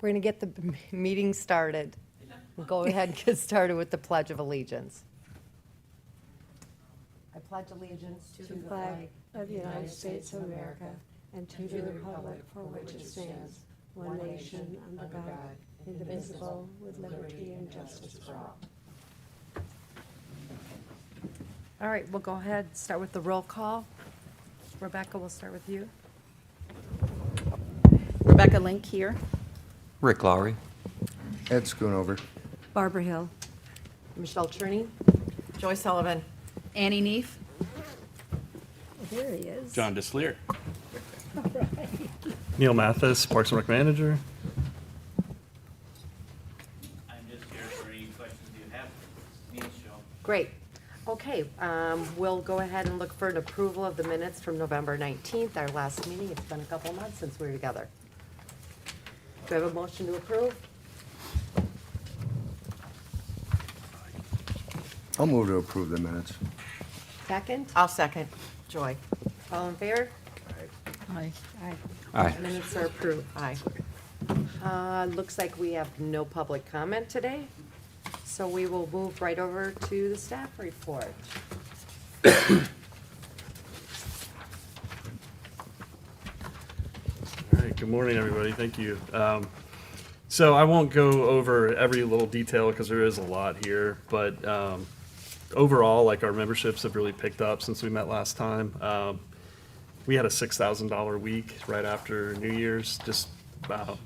We're going to get the meeting started. We'll go ahead and get started with the Pledge of Allegiance. I pledge allegiance to the flag of the United States of America and to the republic for which it stands, one nation under God, indivisible, with liberty and justice for all. All right, we'll go ahead and start with the roll call. Rebecca, we'll start with you. Rebecca Link here. Rick Lowry. Ed Schoonover. Barbara Hill. Michelle Cherney. Joy Sullivan. Annie Neef. There he is. John Dislear. Neil Mathis, Parks and Rec Manager. I'm just here for any questions you have. Me and Michelle. Great. Okay, we'll go ahead and look for an approval of the minutes from November 19th, our last meeting. It's been a couple months since we were together. Do I have a motion to approve? I'll move to approve the minutes. Second? I'll second. Joy. All in favor? Aye. Aye. Minutes are approved. Aye. Looks like we have no public comment today, so we will move right over to the staff report. All right, good morning, everybody. Thank you. So I won't go over every little detail because there is a lot here, but overall, like our memberships have really picked up since we met last time. We had a $6,000 week right after New Year's. Just a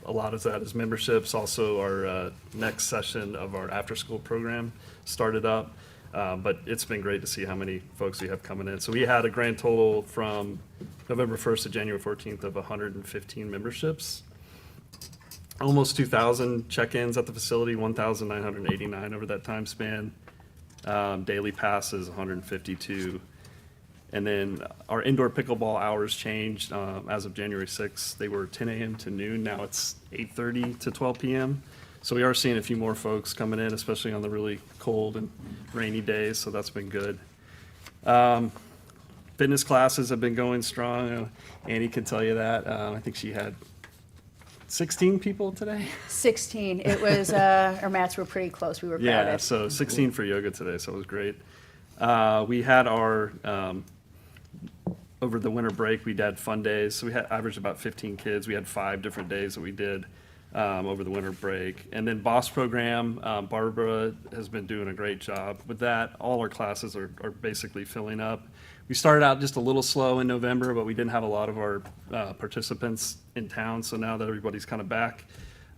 lot of that is memberships. Also, our next session of our after-school program started up. But it's been great to see how many folks we have coming in. So we had a grand total from November 1st to January 14th of 115 memberships. Almost 2,000 check-ins at the facility, 1,989 over that time span. Daily passes, 152. And then our indoor pickleball hours changed as of January 6th. They were 10 a.m. to noon. Now it's 8:30 to 12 p.m. So we are seeing a few more folks coming in, especially on the really cold and rainy days. So that's been good. Fitness classes have been going strong. Annie can tell you that. I think she had 16 people today. 16. It was, our mats were pretty close. We were crowded. Yeah, so 16 for yoga today, so it was great. We had our, over the winter break, we had fun days. So we had averaged about 15 kids. We had 5 different days that we did over the winter break. And then BOSS program, Barbara has been doing a great job with that. All our classes are basically filling up. We started out just a little slow in November, but we didn't have a lot of our participants in town. So now that everybody's kind of back,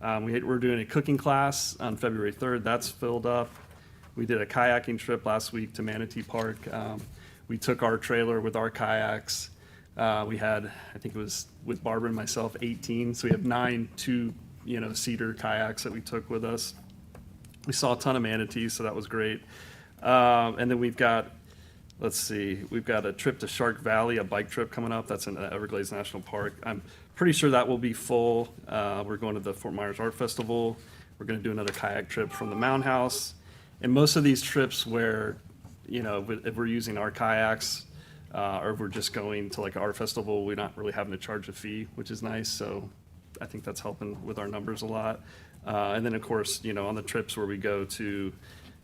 we're doing a cooking class on February 3rd. That's filled up. We did a kayaking trip last week to Manatee Park. We took our trailer with our kayaks. We had, I think it was with Barbara and myself, 18. So we have 9 two-seater kayaks that we took with us. We saw a ton of manatees, so that was great. And then we've got, we've got a trip to Shark Valley, a bike trip coming up. That's in Everglades National Park. I'm pretty sure that will be full. We're going to the Fort Myers Art Festival. We're going to do another kayak trip from the Mound House. And most of these trips where, if we're using our kayaks or if we're just going to like an art festival, we're not really having to charge a fee, which is nice. So I think that's helping with our numbers a lot. And then, of course, on the trips where we go to,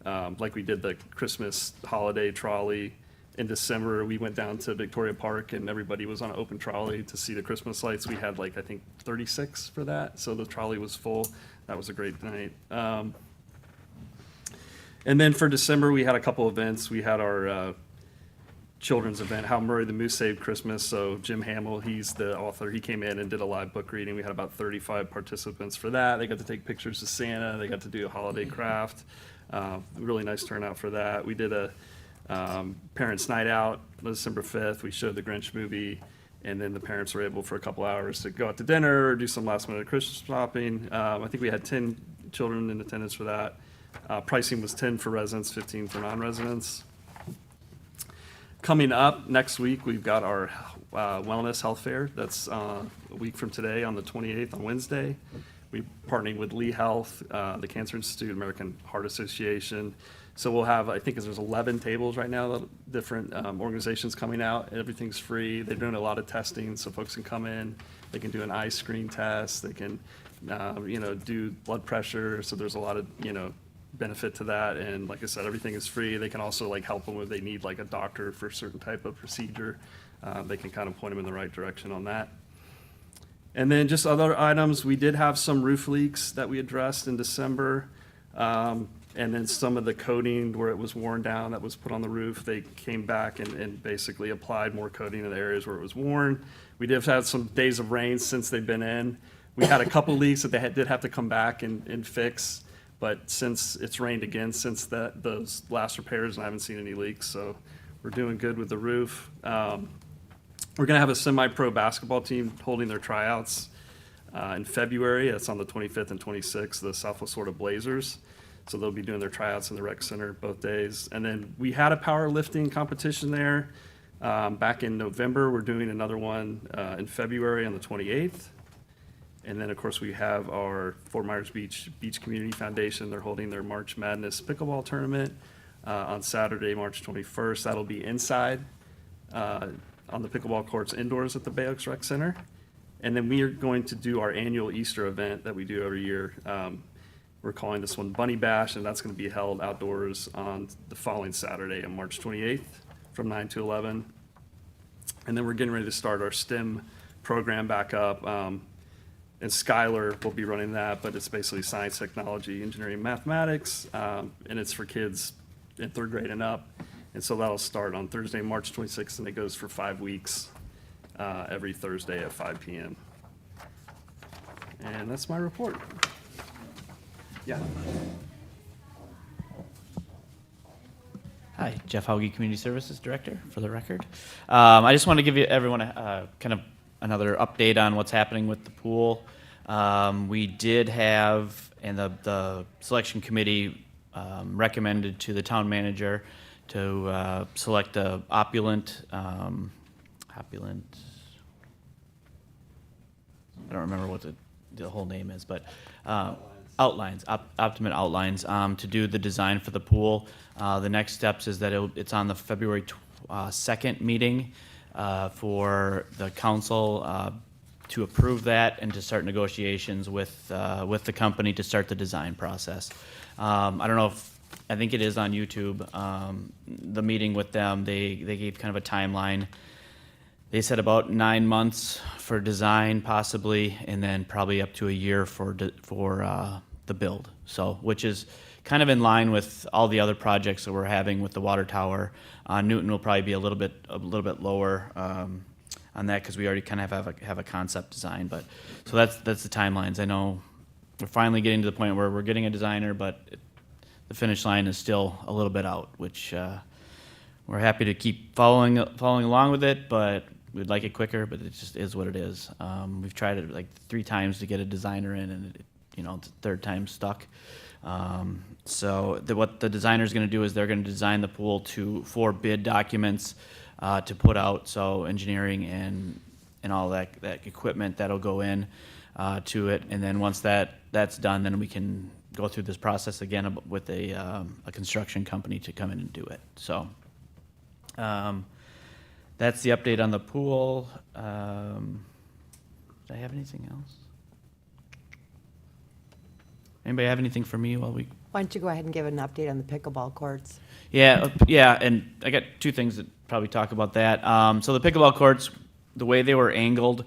like we did the Christmas holiday trolley in December, we went down to Victoria Park and everybody was on an open trolley to see the Christmas lights. We had I think 36 for that. So the trolley was full. That was a great night. And then for December, we had a couple events. We had our children's event, How Murray the Moose Saved Christmas. So Jim Hamill, he's the author. He came in and did a live book reading. We had about 35 participants for that. They got to take pictures of Santa. They got to do a holiday craft. Really nice turnout for that. We did a parents' night out December 5th. We showed the Grinch movie. And then the parents were able for a couple hours to go out to dinner or do some last-minute Christmas shopping. I think we had 10 children in attendance for that. Pricing was 10 for residents, 15 for non-residents. Coming up next week, we've got our wellness health fair. That's a week from today on the 28th on Wednesday. We're partnering with Lee Health, the Cancer Institute, American Heart Association. So we'll have, I think there's 11 tables right now, different organizations coming out. Everything's free. They're doing a lot of testing, so folks can come in. They can do an eye screen test. They can do blood pressure. So there's a lot of, benefit to that. And like I said, everything is free. They can also like help them if they need like a doctor for a certain type of procedure. They can kind of point them in the right direction on that. And then just other items, we did have some roof leaks that we addressed in December. And then some of the coating where it was worn down that was put on the roof, they came back and basically applied more coating in the areas where it was worn. We did have some days of rain since they've been in. We had a couple leaks that they did have to come back and fix. But since it's rained again since those last repairs, and I haven't seen any leaks, so we're doing good with the roof. We're gonna have a semi-pro basketball team holding their tryouts in February. That's on the 25th and 26th, the Southwest Florida Blazers. So they'll be doing their tryouts in the rec center both days. And then we had a powerlifting competition there back in November. We're doing another one in February on the 28th. And then, of course, we have our Fort Myers Beach Community Foundation. They're holding their March Madness pickleball tournament on Saturday, March 21st. That'll be inside on the pickleball courts indoors at the Bay Oaks Rec Center. And then we are going to do our annual Easter event that we do every year. We're calling this one Bunny Bash, and that's going to be held outdoors on the following Saturday on March 28th from 9 to 11. And then we're getting ready to start our STEM program back up. And Skylar will be running that, but it's basically science, technology, engineering, mathematics, and it's for kids in 3rd grade and up. And so that'll start on Thursday, March 26th, and it goes for 5 weeks, every Thursday at 5 p.m. And that's my report. Yeah. Hi, Jeff Hauge, Community Services Director, for the record. I just want to give everyone kind of another update on what's happening with the pool. We did have, and the selection committee recommended to the town manager to select the opulent, I don't remember what the whole name is, but Optimate Outlines, to do the design for the pool. The next steps is that it's on the February 2nd meeting for the council to approve that and to start negotiations with the company to start the design process. I don't know I think it is on YouTube. The meeting with them, they gave kind of a timeline. They said about 9 months for design possibly, and then probably up to a year for the build. So, which is kind of in line with all the other projects that we're having with the water tower. Newton will probably be a little bit lower on that because we already kind of have a concept design. But so that's the timelines. I know we're finally getting to the point where we're getting a designer, but the finish line is still a little bit out, which we're happy to keep following along with it, but we'd like it quicker. But it just is what it is. We've tried it like 3 times to get a designer in, and it's the 3rd time stuck. So what the designer is going to do is they're going to design the pool for bid documents to put out. So engineering and all that equipment that'll go in to it, and then once that's done, then we can go through this process again with a construction company to come in and do it. So that's the update on the pool. Did I have anything else? Anybody have anything for me while we? Why don't you go ahead and give an update on the pickleball courts? Yeah, and I got 2 things that probably talk about that. So the pickleball courts, the way they were angled,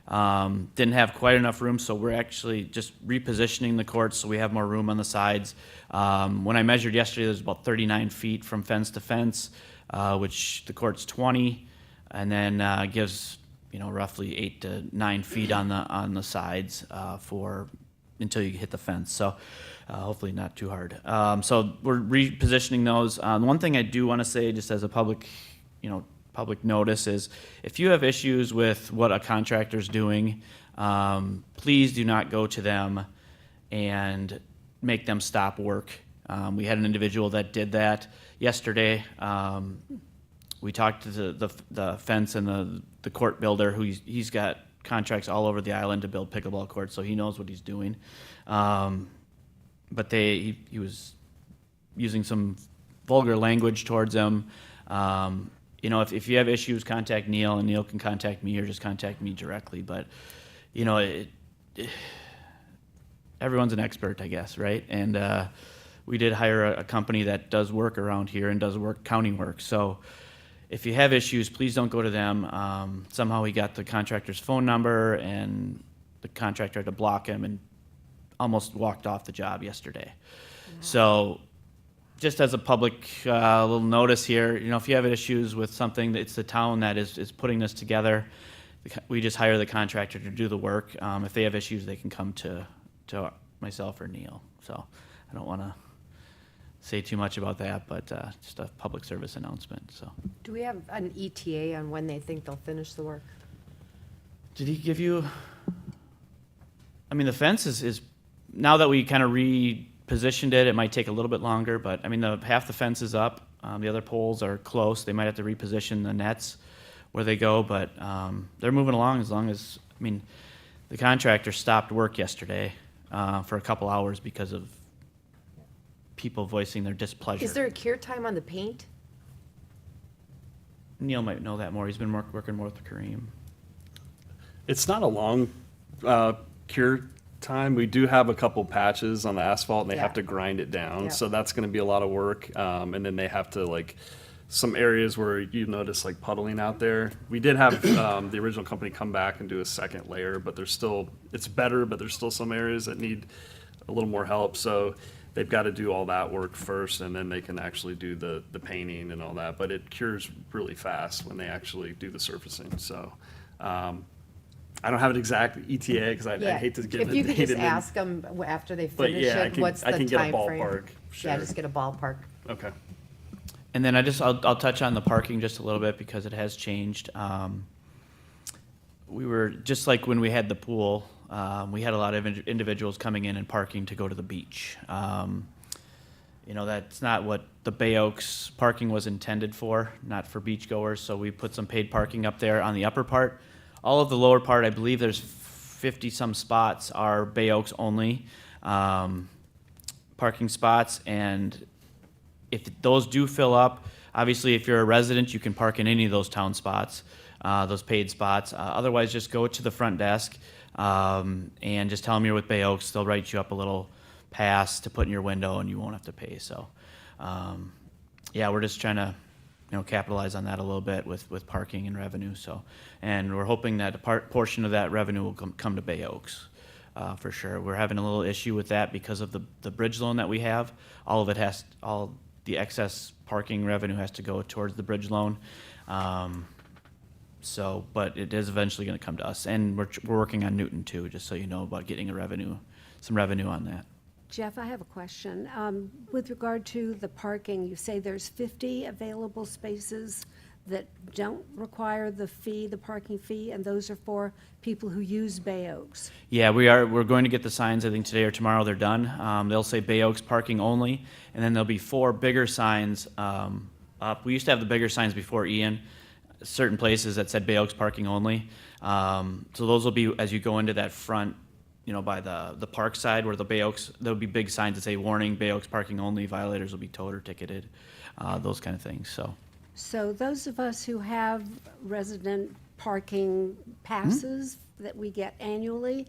didn't have quite enough room, so we're actually just repositioning the courts so we have more room on the sides. When I measured yesterday, there's about 39 feet from fence to fence, which the court's 20, and then gives roughly 8 to 9 feet on the sides until you hit the fence. So hopefully not too hard. So we're repositioning those. One thing I do want to say, just as a public notice, is if you have issues with what a contractor's doing, please do not go to them and make them stop work. We had an individual that did that yesterday. We talked to the fence and the court builder, who he's got contracts all over the island to build pickleball courts, so he knows what he's doing. But he was using some vulgar language towards them. If you have issues, contact Neil, and Neil can contact me, or just contact me directly. But everyone's an expert, I guess, right? And we did hire a company that does work around here and does county work. So if you have issues, please don't go to them. Somehow he got the contractor's phone number, and the contractor had to block him and almost walked off the job yesterday. So just as a public little notice here, if you have issues with something, it's the town that is putting this together. We just hire the contractor to do the work. If they have issues, they can come to myself or Neil. So I don't want to say too much about that, but just a public service announcement. So Do we have an ETA on when they think they'll finish the work? did he give you? I mean, the fence is now that we kind of repositioned it. It might take a little bit longer, but I mean, half the fence is up. The other poles are close. They might have to reposition the nets where they go, but they're moving along as long as, I mean, the contractor stopped work yesterday for a couple hours because of people voicing their displeasure. Is there a cure time on the paint? Neil might know that more. He's been working more with Kareem. It's not a long cure time. We do have a couple patches on the asphalt, and they have Yeah. to grind it down. Yeah. So that's going to be a lot of work. And then they have to some areas where you notice puddling out there. We did have the original company come back and do a second layer, but it's better, but there's still some areas that need a little more help. So they've got to do all that work first, and then they can actually do the painting and all that. But it cures really fast when they actually do the surfacing. So I don't have an exact ETA because I hate to get If the you could date just and then- ask them after they But finish yeah, it, what's the I can get a timeframe? ballpark. Sure. Yeah, just get a ballpark. Okay. And then I'll touch on the parking just a little bit because it has changed. We were, just like when we had the pool, we had a lot of individuals coming in and parking to go to the beach. That's not what the Bay Oaks parking was intended for, not for beachgoers, so we put some paid parking up there on the upper part. All of the lower part, I believe there's 50-some spots are Bay Oaks only parking spots, and if those do fill up, obviously if you're a resident, you can park in any of those town spots, those paid spots. Otherwise, just go to the front desk and just tell them you're with Bay Oaks. They'll write you up a little pass to put in your window, and you won't have to pay. So, we're just trying to, capitalize on that a little bit with parking and revenue. So, and we're hoping that a portion of that revenue will come to Bay Oaks. For sure, we're having a little issue with that because of the bridge loan that we have. All the excess parking revenue has to go towards the bridge loan. But it is eventually going to come to us, and we're working on Newton too, just so you know about getting some revenue on that. Jeff, I have a question. With regard to the parking, you say there's 50 available spaces that don't require the parking fee, and those are for people who use Bay Oaks. Yeah, we're going to get the signs, I think today or tomorrow they're done. They'll say Bay Oaks parking only, and then there'll be 4 bigger signs up. We used to have the bigger signs before Ian, certain places that said Bay Oaks parking only. So those will be, as you go into that front, by the park side where the Bay Oaks, there'll be big signs that say warning, Bay Oaks parking only, violators will be towed or ticketed, those kind of things, so. So those of us who have resident parking passes that we get annually,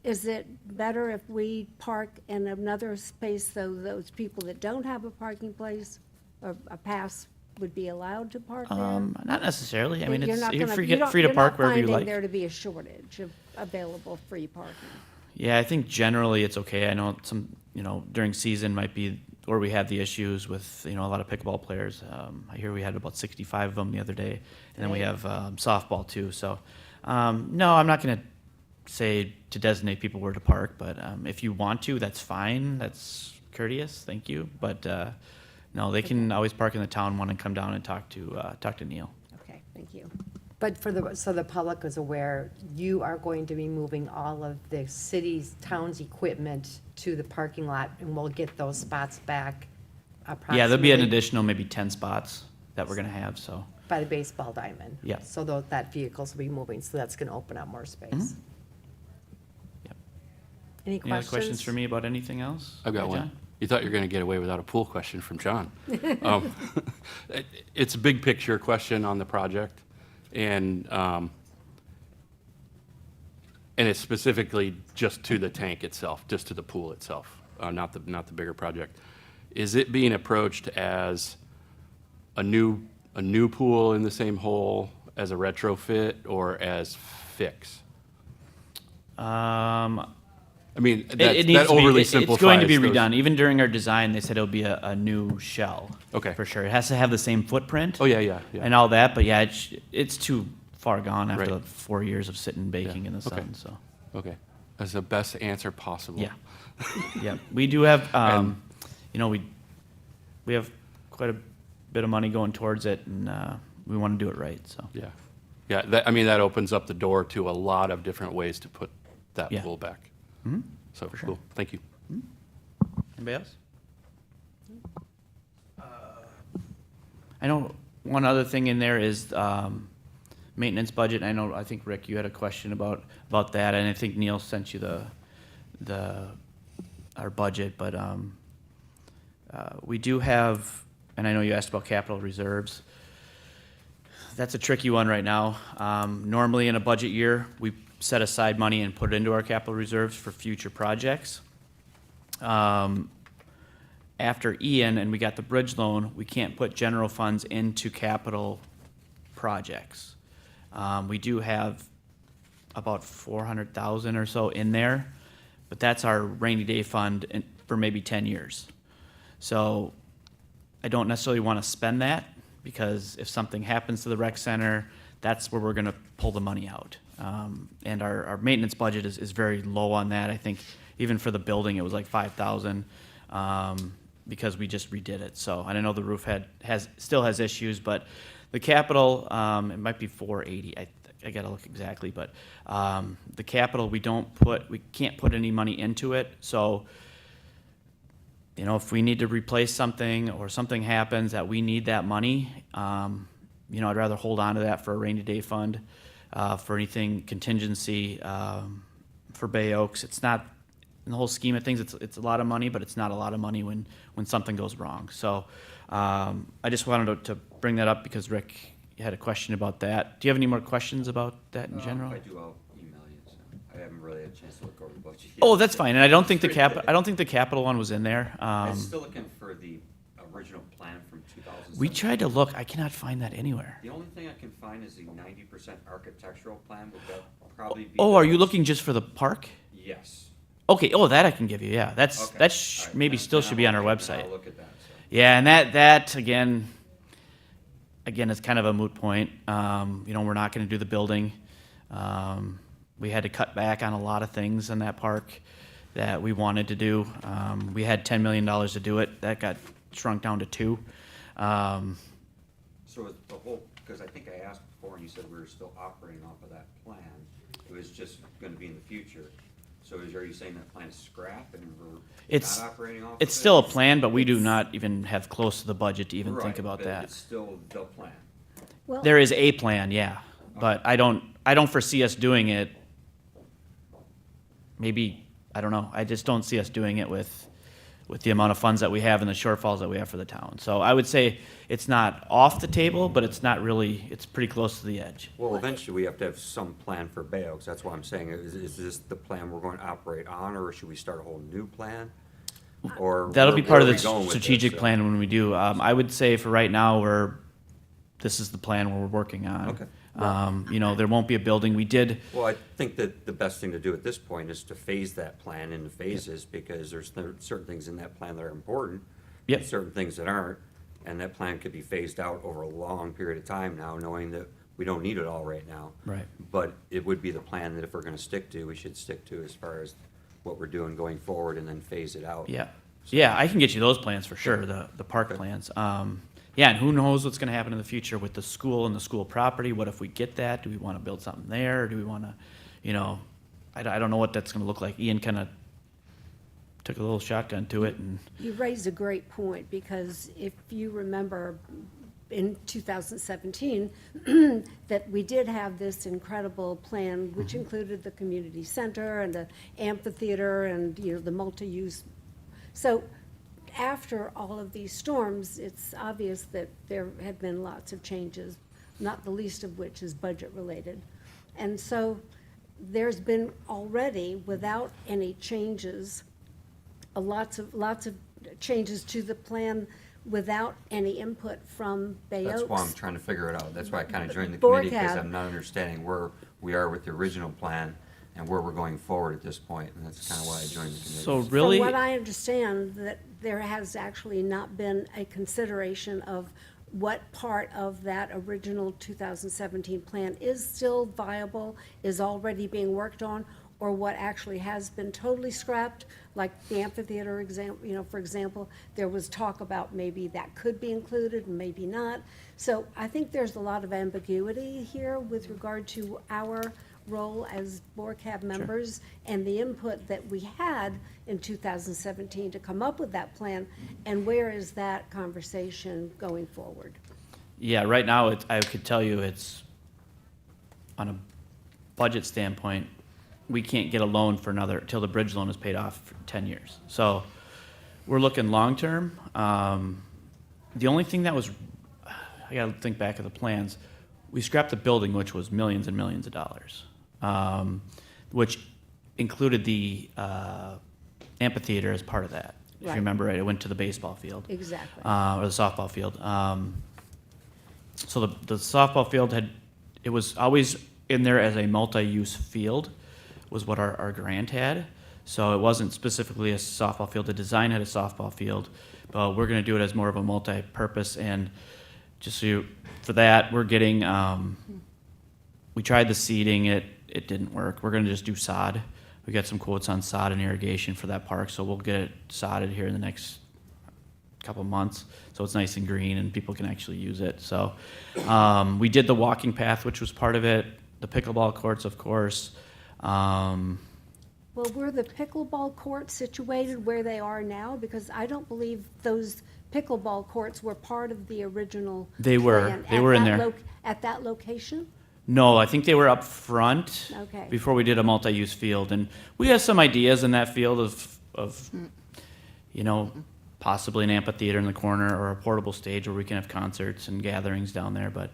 is it better if we park in another space so those people that don't have a parking place or a pass would be allowed to park there? Not necessarily. I mean, You're not you're gonna- free you don't- to park wherever you You're not like. finding there to be a shortage of available free parking? Yeah, I think generally it's okay. I know during season might be where we have the issues with, a lot of pickleball players. I hear we had about 65 of them the other day, and then we have softball too. So, no, I'm not going to say to designate people where to park, but if you want to, that's fine. That's courteous. Thank you. But no, they can always park in the town one and come down and talk to Neil. Okay, thank you. But so the public is aware, you are going to be moving all of the town's equipment to the parking lot, and we'll get those spots back approximately. Yeah, there'll be an additional maybe 10 spots that we're going to have, so. By the baseball diamond. Yeah. So that vehicles will be moving, so that's gonna open up more space. Mhm. Yep. Any Any other questions? questions for me about anything else? I've got Yeah, one. John? You thought you were going to get away without a pool question from John. It's a big picture question on the project. And And it's specifically just to the tank itself, just to the pool itself, not the bigger project. Is it being approached as a new pool in the same hole, as a retrofit, or as fix? I mean, It that needs to be, overly it's going to be simplifies those- redone. Even during our design, they said it'll be a new shell. Okay. For sure. It has to have the same footprint. Oh, yeah. And all that, but yeah, it's too far gone after Right. 4 years of sitting baking in the Okay. sun, so. Okay, that's the best answer possible. Yeah. Yeah, we do have, And- you know, we have quite a bit of money going towards it, and we want to do it right, so. Yeah, that opens up the door to a lot of different ways to put that Yeah. pool back. Mhm. So, For sure. cool, thank you. Anybody else? I know one other thing in there is maintenance budget. I think, Rick, you had a question about that, and I think Neil sent you our budget, but we do have, and I know you asked about capital reserves. That's a tricky one right now. Normally in a budget year, we set aside money and put it into our capital reserves for future projects. After Ian and we got the bridge loan, we can't put general funds into capital projects. We do have about 400,000 or so in there, but that's our rainy day fund for maybe 10 years. So I don't necessarily want to spend that, because if something happens to the rec center, that's where we're going to pull the money out. And our maintenance budget is very low on that. I think even for the building, it was like 5,000, because we just redid it. So, and I know the roof still has issues, but the capital, it might be 480. I got to look exactly, but the capital, we can't put any money into it. So, you know, if we need to replace something or something happens that we need that money, you know, I'd rather hold on to that for a rainy day fund, for anything contingency, for Bay Oaks. It's not, in the whole scheme of things, it's a lot of money, but it's not a lot of money when something goes wrong. So I just wanted to bring that up because Rick had a question about that. Do you have any more questions about that in general? If I do, I'll email you, so I haven't really had a chance to look over the budget yet. Oh, that's fine. And I don't think the capital one was in there. I'm still looking for the original plan from 2007. We tried to look. I cannot find that anywhere. The only thing I can find is the 90% architectural plan. Would that probably be? Oh, are you looking just for the park? Yes. Okay. Oh, that I can give you. Yeah, Okay. All right. Maybe Then- still then should be on our I'll website. look at that. So. Yeah, and that again, is kind of a moot point. You know, we're not going to do the building. We had to cut back on a lot of things in that park that we wanted to do. We had $10 million to do it. That got shrunk down to $2 million. So is the whole, because I think I asked before and you said we were still operating off of that plan. It was just going to be in the future. So are you saying that plan is scrap and we're It's not operating off of it's it? still a plan, but we do not even have close to the budget to even think Right, about but that. It's still the plan. Well, There is a plan, yeah, but I don't foresee us doing it. Maybe, I don't know. I just don't see us doing it with the amount of funds that we have and the shortfalls that we have for the town. So I would say it's not off the table, but it's not really, it's pretty close to the edge. Well, eventually we have to have some plan for Bay Oaks. That's why I'm saying, is this the plan we're going to operate on, or should we start a whole new plan? Or That'll be where part of are the we going with strategic this? plan when we do. I would say for right now, this is the plan we're working on. Okay. You know, there won't be a building. We did, Well, I think that the best thing to do at this point is to phase that plan into phases, because there are certain things in that plan that are important. Yep. And certain things that aren't, and that plan could be phased out over a long period of time now, knowing that we don't need it all right now. Right. But it would be the plan that if we're gonna stick to, we should stick to as far as what we're doing going forward, and then phase it out. yeah. Yeah, I can get you those plans for sure, the park Okay. plans. Yeah, and who knows what's gonna happen in the future with the school and the school property? What if we get that? Do we wanna build something there? Do we wanna, you know, I don't know what that's gonna look like. Ian kinda took a little shotgun to it and, you raise a great point, because if you remember in 2017, that we did have this incredible plan, which included the community center and the amphitheater and, you know, the multi-use. So after all of these storms, it's obvious that there have been lots of changes, not the least of which is budget-related. And so there's been already, without any changes, lots of changes to the plan without any input from Bay Oaks. That's why I'm trying to figure it out. That's why I kind of joined the committee, because BORCAB. I'm not understanding where we are with the original plan and where we're going forward at this point, and that's kind of why I joined the committee. So really, From what I understand, that there has actually not been a consideration of what part of that original 2017 plan is still viable, is already being worked on, or what actually has been totally scrapped, like the amphitheater example, for example, there was talk about maybe that could be included and maybe not. So I think there's a lot of ambiguity here with regard to our role as BORCAB members and the input that we had in 2017 to come up with that plan, and where is that conversation going forward? yeah, right now, I could tell you it's, on a budget standpoint, we can't get a loan for till the bridge loan is paid off for 10 years. So we're looking long-term. The only thing that was, I gotta think back of the plans, we scrapped the building, which was millions and millions of dollars, which included the amphitheater as part of that. If you Right. remember right, it went to the baseball field. Exactly. Or the softball field. So the softball field it was always in there as a multi-use field, was what our grant had. So it wasn't specifically a softball field. The design had a softball field, but we're gonna do it as more of a multi-purpose. And just so for that, we're getting, we tried the seeding, it didn't work. We're gonna just do sod. We got some quotes on sod and irrigation for that park, so we'll get it sodded here in the next couple months, so it's nice and green and people can actually use it. So we did the walking path, which was part of it, the pickleball courts, of course. Well, were the pickleball courts situated where they are now? Because I don't believe those pickleball courts were part of the original They were. plan They at were in that there. At that location? No, I think they were up front Okay. before we did a multi-use field, and we have some ideas in that field of possibly an amphitheater in the corner or a portable stage where we can have concerts and gatherings down there. But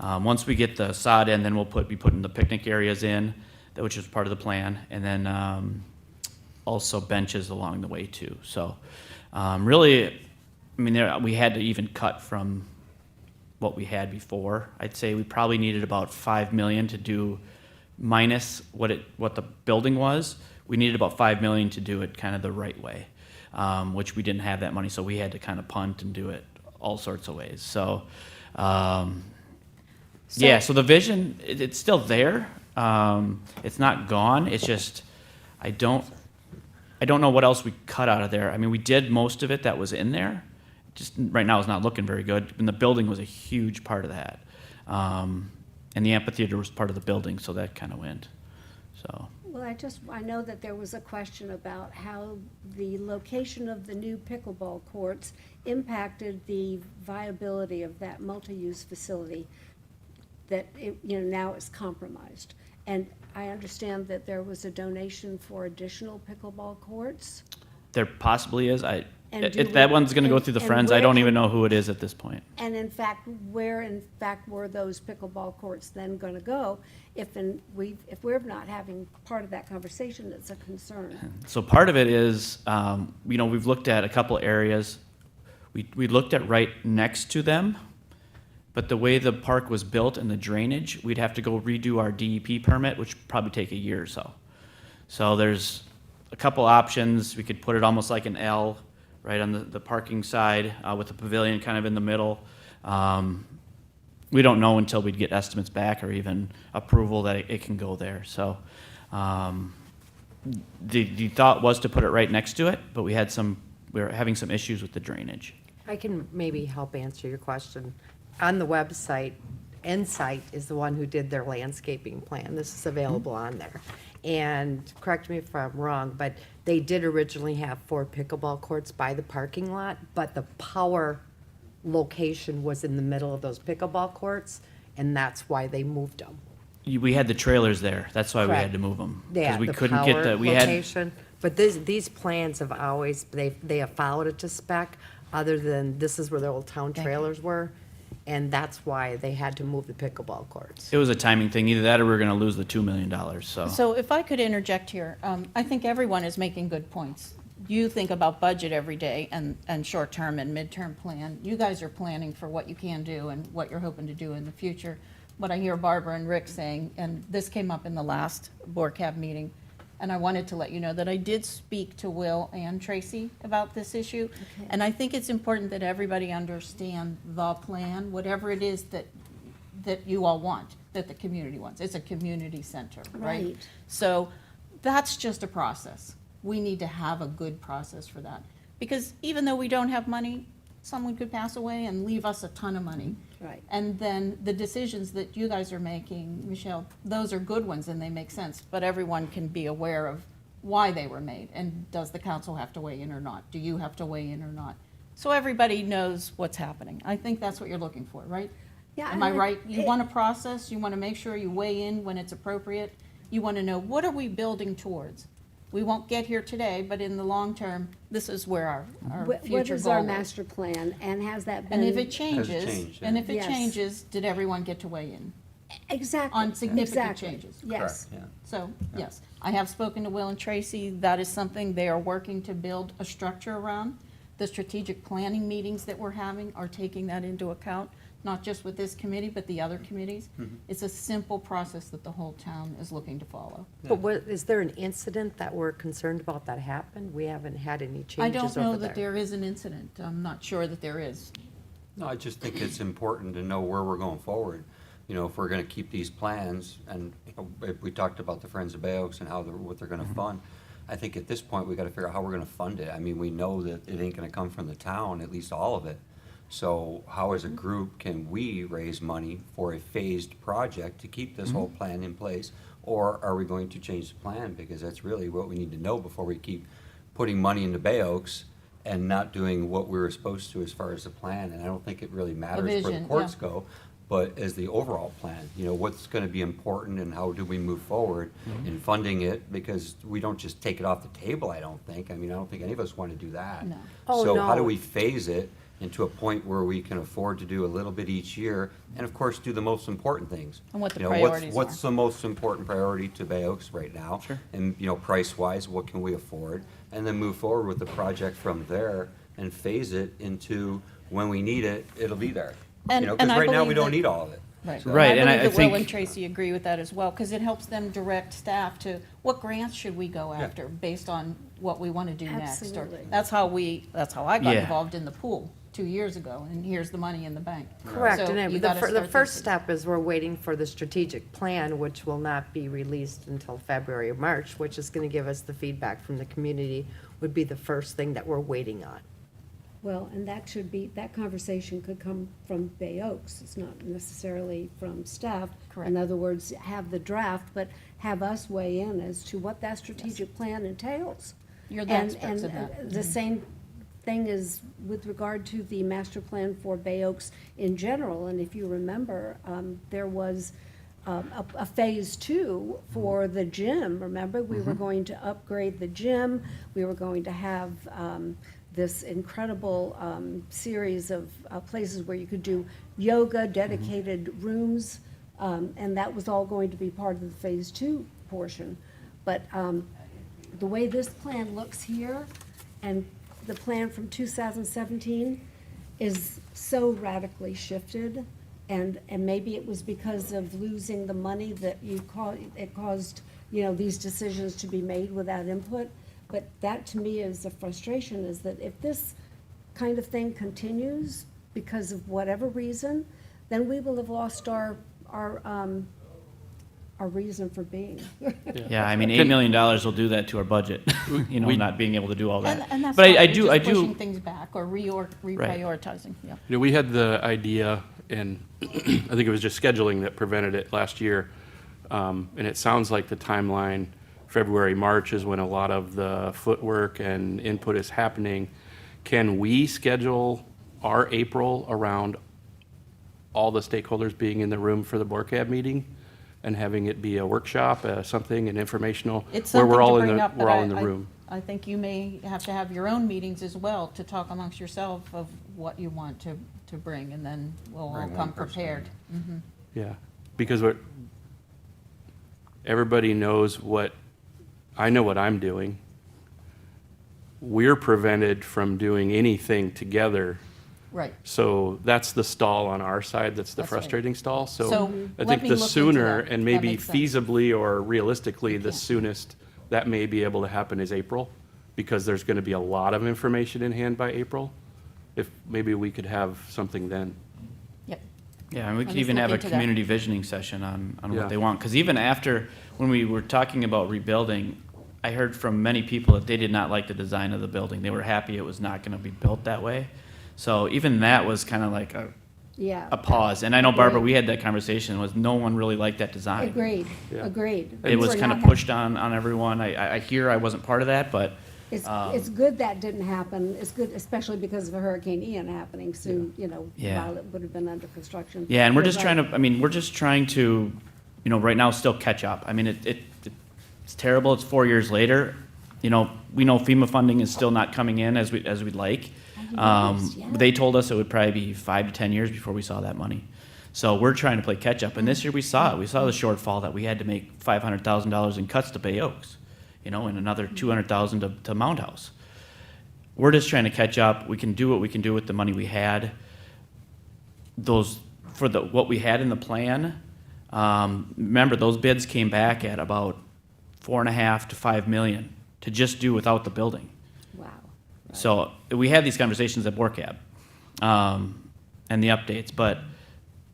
once we get the sod in, then we'll be putting the picnic areas in, which is part of the plan, and then also benches along the way too. So really, I mean, we had to even cut from what we had before. I'd say we probably needed about 5 million to do, minus what the building was. We needed about 5 million to do it kind of the right way, which we didn't have that money, so we had to kind of punt and do it all sorts of ways. So, yeah, so the vision, it's still there. It's not gone. It's just, I don't know what else we cut out of there. I mean, we did most of it that was in there. Just right now, it's not looking very good. And the building was a huge part of that. And the amphitheater was part of the building, so that kind of went. So, Well, I know that there was a question about how the location of the new pickleball courts impacted the viability of that multi-use facility, that now it's compromised. And I understand that there was a donation for additional pickleball courts. there possibly is. And do If that we- one's gonna go and- through the and Friends, I where- don't even know who it is at this point. And in fact, where in fact were those pickleball courts then gonna go? If we're not having part of that conversation, it's a concern. So part of it is, we've looked at a couple areas. We looked at right next to them, but the way the park was built and the drainage, we'd have to go redo our DEP permit, which would probably take a year or so. So there's a couple options. We could put it almost like an L, right on the parking side, with the pavilion kind of in the middle. We don't know until we'd get estimates back or even approval that it can go there. So the thought was to put it right next to it, but we were having some issues with the drainage. I can maybe help answer your question. On the website, Insight is the one who did their landscaping plan. This is available on there. And correct me if I'm wrong, but they did originally have 4 pickleball courts by the parking lot, but the power location was in the middle of those pickleball courts, and that's why they moved them. We had the trailers there. That's why we had Correct. to move them. Yeah, we the couldn't get power we had, location. But these plans have always, they have followed it to spec, other than this is where the old town trailers were. and that's why they had to move the pickleball courts. It was a timing thing. Either that or we we're gonna lose the $2 million, so. So if I could interject here, I think everyone is making good points. You think about budget every day and short-term and midterm plan. You guys are planning for what you can do and what you're hoping to do in the future. What I hear Barbara and Rick saying, and this came up in the last BORCAB meeting, and I wanted to let you know that I did speak to Will and Tracy about this issue. And I think it's important that everybody understand the plan, whatever it is that you all want, that the community wants. It's a community center, right? Right. So that's just a process. We need to have a good process for that. Because even though we don't have money, someone could pass away and leave us a ton of money. Right. And then the decisions that you guys are making, Michelle, those are good ones and they make sense, but everyone can be aware of why they were made. And does the council have to weigh in or not? Do you have to weigh in or not? So everybody knows what's happening. I think that's what you're looking for, right? Yeah, Am I and right? You want a process, you want to make sure you weigh in when it's appropriate. You want to know, what are we building towards? We won't get here today, but in the long term, this is where our What future is our goal is. master plan, and has that been? And if it Has changes, changed, and yeah. if it Yes. changes, did everyone get to weigh in? Exactly. on significant exactly. changes. Yes. Correct, yeah. So, yes, I have spoken to Will and Tracy. That is something they are working to build a structure around. The strategic planning meetings that we're having are taking that into account, not just with this committee, but the other committees. It's a simple process that the whole town is looking to follow. But what, is there an incident that we're concerned about that happened? We haven't had any I changes don't know over that there is an incident. I'm not sure that there is. No, I just think it's important to know where we're going forward. You know, if we're gonna keep these plans, and if we talked about the Friends of Bay Oaks and how what they're gonna fund, I think at this point, we gotta figure out how we're gonna fund it. I mean, we know that it ain't gonna come from the town, at least all of it. So how as a group can we raise money for a phased project to keep this whole plan in place? Or are we going to change the plan? Because that's really what we need to know before we keep putting money into Bay Oaks and not doing what we were supposed to as far as the plan. And I don't think it really matters where vision, the courts yeah. go, but as the overall plan, you know, what's gonna be important and how do we move forward in funding it? Because we don't just take it off the table, I don't think. I mean, I don't think any of us wanna do that. No. Oh, So how do no. we phase it into a point where we can afford to do a little bit each year, and of course, do the most important things? And what the You know, priorities What's are. the most important priority to Bay Oaks right now? Sure. And, you know, price-wise, what can we afford? And then move forward with the project from there and phase it into when we need it, it'll be there. You And- know, and because I right now, we believe don't that- need all of it. Right. So- Right, and I believe that think- Will and Tracy agree with that as well, because it helps them direct staff to what grants should we go after based on what we want to do next. Or Absolutely. that's how I got Yeah. involved in the pool 2 years ago, and here's the money in the bank. Correct, So and you the gotta the start first this- step is we're waiting for the strategic plan, which will not be released until February or March, which is gonna give us the feedback from the community, would be the first thing that we're waiting on. Well, and that should be, that conversation could come from Bay Oaks. It's not necessarily from staff. Correct. In other words, have the draft, but have us weigh in as to what that strategic plan entails. You're the And- experts in that. The same thing is with regard to the master plan for Bay Oaks in general. And if you remember, there was a phase two for the gym, remember? We were going to upgrade the gym. We were going to have this incredible series of places where you could do yoga, dedicated rooms, and that was all going to be part of the phase two portion. But the way this plan looks here, and the plan from 2017, is so radically shifted, and maybe it was because of losing the money that it caused, you know, these decisions to be made without input. But that, to me, is a frustration, is that if this kind of thing continues because of whatever reason, then we will have lost our reason for being. Yeah, I mean, $8 million will do that to our budget, you know, We- not being able to do all that. And that's But fine, I you're do, just I do. pushing things back or reprioritizing, yeah. You know, we had the idea, and I think it was just scheduling that prevented it last year. And it sounds like the timeline, February, March is when a lot of the footwork and input is happening. Can we schedule our April around all the stakeholders being in the room for the BORCAB meeting? And having it be a workshop, something, an informational, It's where something we're all to in bring the, up, but we're all in the room? I think you may have to have your own meetings as well to talk amongst yourself of what you want to bring, and then we'll all Bring one come person. prepared. Yeah, because everybody knows I know what I'm doing. We're prevented from doing anything together. Right. So that's the stall on our side, that's the That's right. frustrating stall. So So I let think me the look into sooner, that. and That maybe makes sense. feasibly or realistically, the Yeah. soonest that may be able to happen is April, because there's going to be a lot of information in hand by April. If maybe we could have something then. Yep. Yeah, and we Let could me even look have a into that. community visioning session on Yeah. what they want. Because even after, when we were talking about rebuilding, I heard from many people that they did not like the design of the building. They were happy it was not gonna be built that way. So even that was kind of like Yeah. a pause. And I know, Barbara, Agreed. we had that conversation, was no one really liked that design. Agreed, Yeah. agreed. It was We're kind of not pushed on everyone. I hear I wasn't part of that, but It's good that didn't happen. It's good, especially because of Hurricane Ian happening soon, Yeah. while it would have been under construction. yeah, and we're You're just trying right. to, I mean, we're just trying to, right now still catch up. I mean, it's terrible. It's 4 years later. We know FEMA funding is still not coming in as we'd like. Yes, yeah. They told us it would probably be 5 to 10 years before we saw that money. So we're trying to play catch up. And this year we saw it. We saw the shortfall that we had to make $500,000 in cuts to Bay Oaks, and another $200,000 to Mound House. We're just trying to catch up. We can do what we can do with the money we had. What we had in the plan, remember, those bids came back at about 4.5 to 5 million to just do without the building. Wow. So we had these conversations at BORCAB, and the updates, but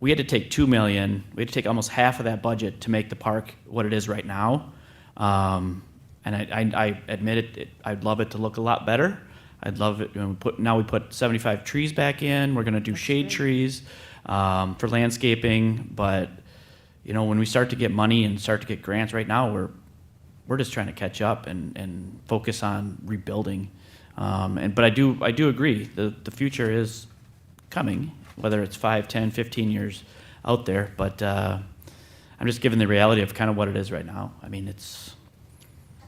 we had to take 2 million, we had to take almost half of that budget to make the park what it is right now. And I admit it, I'd love it to look a lot better. I'd love it, now we put 75 trees back in, we're gonna do shade trees, for landscaping, but, when we start to get money and start to get grants right now, we're just trying to catch up and focus on rebuilding. But I do agree, the future is coming, whether it's 5, 10, 15 years out there, but I'm just giving the reality of kind of what it is right now. I mean,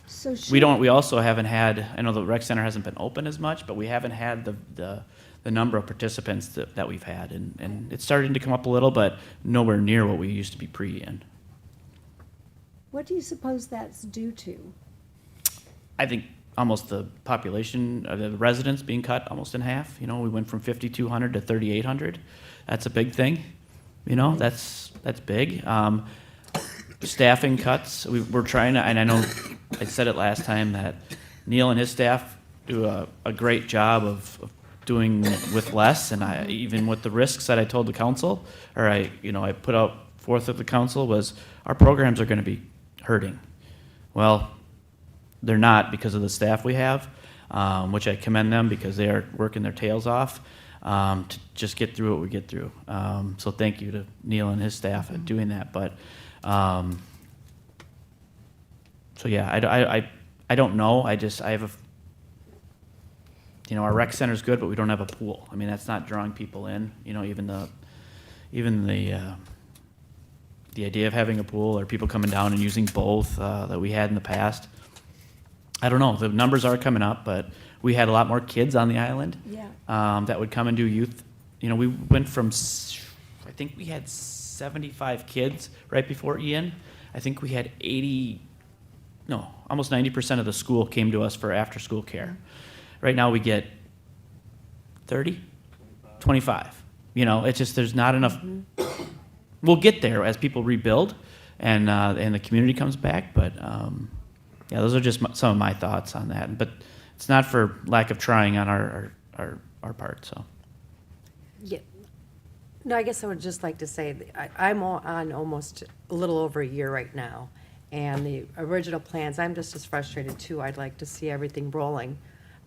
So we also haven't had, I know the rec center hasn't been open as much, but we haven't had the number of participants that we've had, and it's starting to come up a little, but nowhere near what we used to be pre-in. what do you suppose that's due to? I think almost the population, the residents being cut almost in half. We went from 5,200 to 3,800. That's a big thing. That's big. Staffing cuts. We're trying to, and I know I said it last time that Neil and his staff do a great job of doing with less, and even with the risks that I told the council, or I put out forth of the council, was our programs are going to be hurting. Well, they're not because of the staff we have, which I commend them because they are working their tails off to just get through what we get through. So thank you to Neil and his staff at doing that. But so yeah, I don't know. I have our rec center's good, but we don't have a pool. I mean, that's not drawing people in. Even the idea of having a pool or people coming down and using both that we had in the past. I don't know. The numbers are coming up, but we had a lot more kids on the island Yeah. that would come and do youth. We went from, I think we had 75 kids right before Ian. I think we had almost 90% of the school came to us for after-school care. Right now we get 30, 25. It's just there's not enough. We'll get there as people rebuild and the community comes back, but yeah, those are just some of my thoughts on that. But it's not for lack of trying on our part. So Yeah. No, I guess I would just like to say, I'm on almost a little over a year right now. And the original plans, I'm just as frustrated too. I'd like to see everything rolling.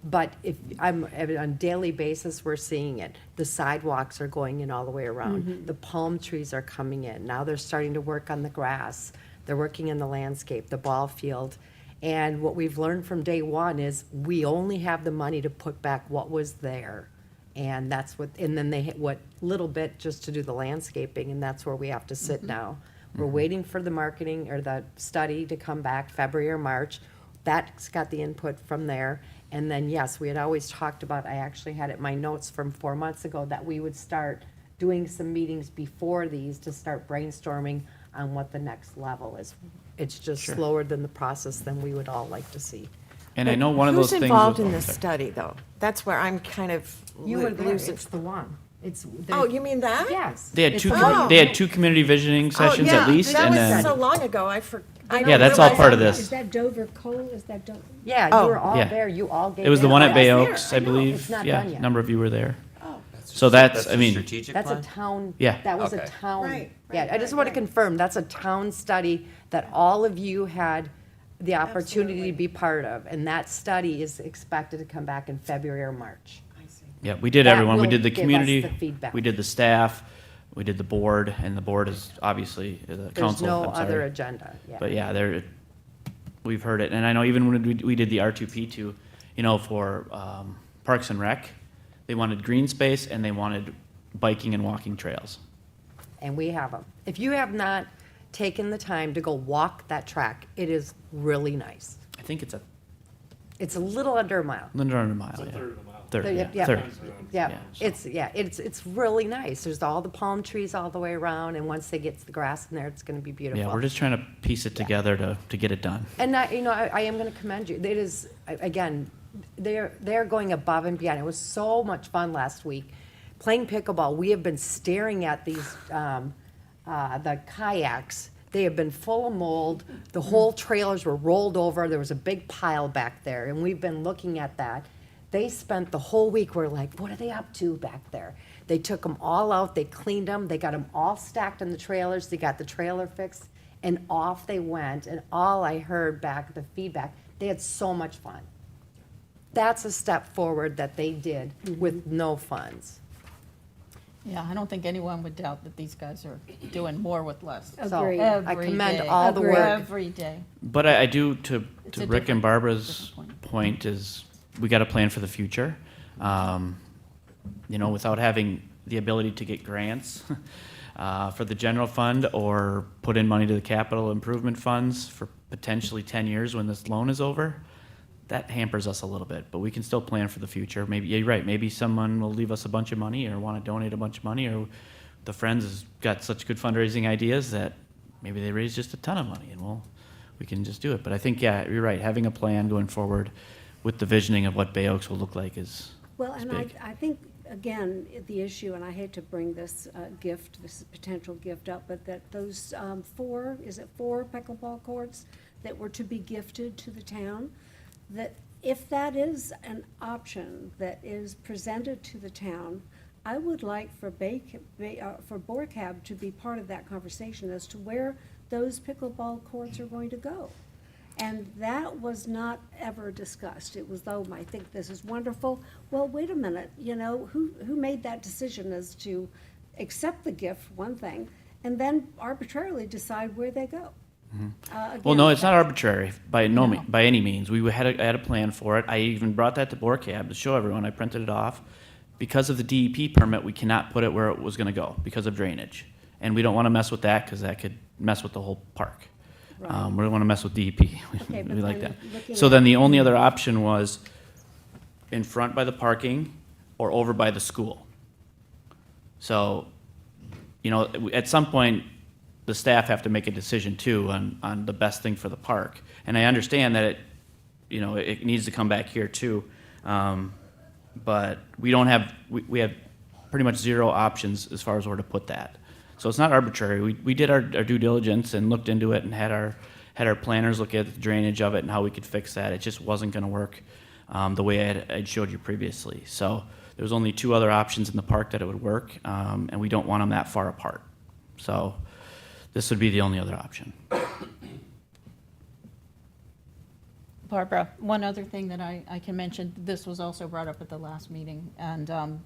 But on a daily basis, we're seeing it. The sidewalks are going in all the way around. The palm trees are coming in. Now they're starting to work on the grass. They're working in the landscape, the ball field. And what we've learned from day one is we only have the money to put back what was there. And then they hit what little bit just to do the landscaping, and that's where we have to sit now. We're waiting for the marketing or the study to come back February or March. That's got the input from there. And then, yes, we had always talked about, I actually had it in my notes from 4 months ago, that we would start doing some meetings before these to start brainstorming on what the next level is. It's just Sure. slower than the process than we would all like to see. And I know one of those things. Who's involved with- in oh, this sorry. study, though? That's where I'm kind of You were there, losing. it's the one. It's. Oh, you mean that? Yes. They had It's two, the Oh. one. they had two community visioning sessions oh, yeah, at least, that and was so then, long ago. I yeah, that's all part of Is this. that Dover Cole, is that Dover? Yeah, you Oh. were all Yeah. there, you all gave. It was the their one at Bay ideas. Oaks, I I know. believe. It's not Yeah, done yet. a number of you were there. Oh. So that's, the I mean, strategic That's a plan? town. Yeah. That was a Okay. town. Right, Yeah, right, I just right, want to right. confirm, that's a town study that all of you had the opportunity Absolutely. to be part of. And that study is expected to come back in February or March. yeah, we did That everyone. We will did the give us community, the feedback. we did the staff, we did the board, and the board is obviously the There's council, no I'm other sorry. agenda, yeah. But yeah, there, we've heard it, and I know even when we did the R2P2, you know, for Parks and Rec, they wanted green space and they wanted biking and walking trails. And we have them. If you have not taken the time to go walk that track, it is really nice. I think it's a It's a little under a mile. little under a mile, yeah. Third, yeah, third. Yeah, Yeah, so- it's really nice. There's all the palm trees all the way around, and once they get the grass in there, it's gonna be beautiful. Yeah, we're just trying to piece it together to get it done. And I, you know, I am gonna commend you. It is, again, they're going above and beyond. It was so much fun last week. Playing pickleball, we have been staring at these, the kayaks. They have been full of mold. The whole trailers were rolled over. There was a big pile back there, and we've been looking at that. They spent the whole week, we're like, what are they up to back there? They took them all out, they cleaned them, they got them all stacked in the trailers, they got the trailer fixed, and off they went. And all I heard back, the feedback, they had so much fun. That's a step forward that they did with no funds. Yeah, I don't think anyone would doubt that these guys are doing more with less. So Agreed. I Every commend day. all the work. Every day. But I do, to It's a Rick and different- Barbara's different point is, we got to plan for the future. You know, without having the ability to get grants for the general fund or put in money to the capital improvement funds for potentially 10 years when this loan is over, that hampers us a little bit, but we can still plan for the future. Maybe, yeah, you're right, maybe someone will leave us a bunch of money or want to donate a bunch of money, or the Friends has got such good fundraising ideas that maybe they raise just a ton of money and we can just do it. But I think, yeah, you're right, having a plan going forward with the visioning of what Bay Oaks will look like is Well, is and big. I think, again, the issue, and I hate to bring this this potential gift up, but that those four pickleball courts that were to be gifted to the town, that if that is an option that is presented to the town, I would like for BORCAB to be part of that conversation as to where those pickleball courts are going to go. And that was not ever discussed. It was, oh, I think this is wonderful. Well, wait a minute, you know, who made that decision as to accept the gift, one thing, and then arbitrarily decide where they go? Well, Again, no, it's not arbitrary by by any means. We had a plan for it. I even brought that to BORCAB to show everyone. I printed it off. Because of the DEP permit, we cannot put it where it was going to go because of drainage. And we don't want to mess with that because that could mess with the whole park. Right. We don't want to mess with DEP. Okay, but We like then that. looking So at- then the only other option was in front by the parking or over by the school. So, you know, at some point, the staff have to make a decision too on the best thing for the park. And I understand that it needs to come back here too. But we don't have, we have pretty much zero options as far as where to put that. So it's not arbitrary. We did our due diligence and looked into it and had our planners look at the drainage of it and how we could fix that. It just wasn't gonna work the way I'd showed you previously. So there was only two other options in the park that it would work, and we don't want them that far apart. So this would be the only other option. Barbara, one other thing that I can mention, this was also brought up at the last meeting, and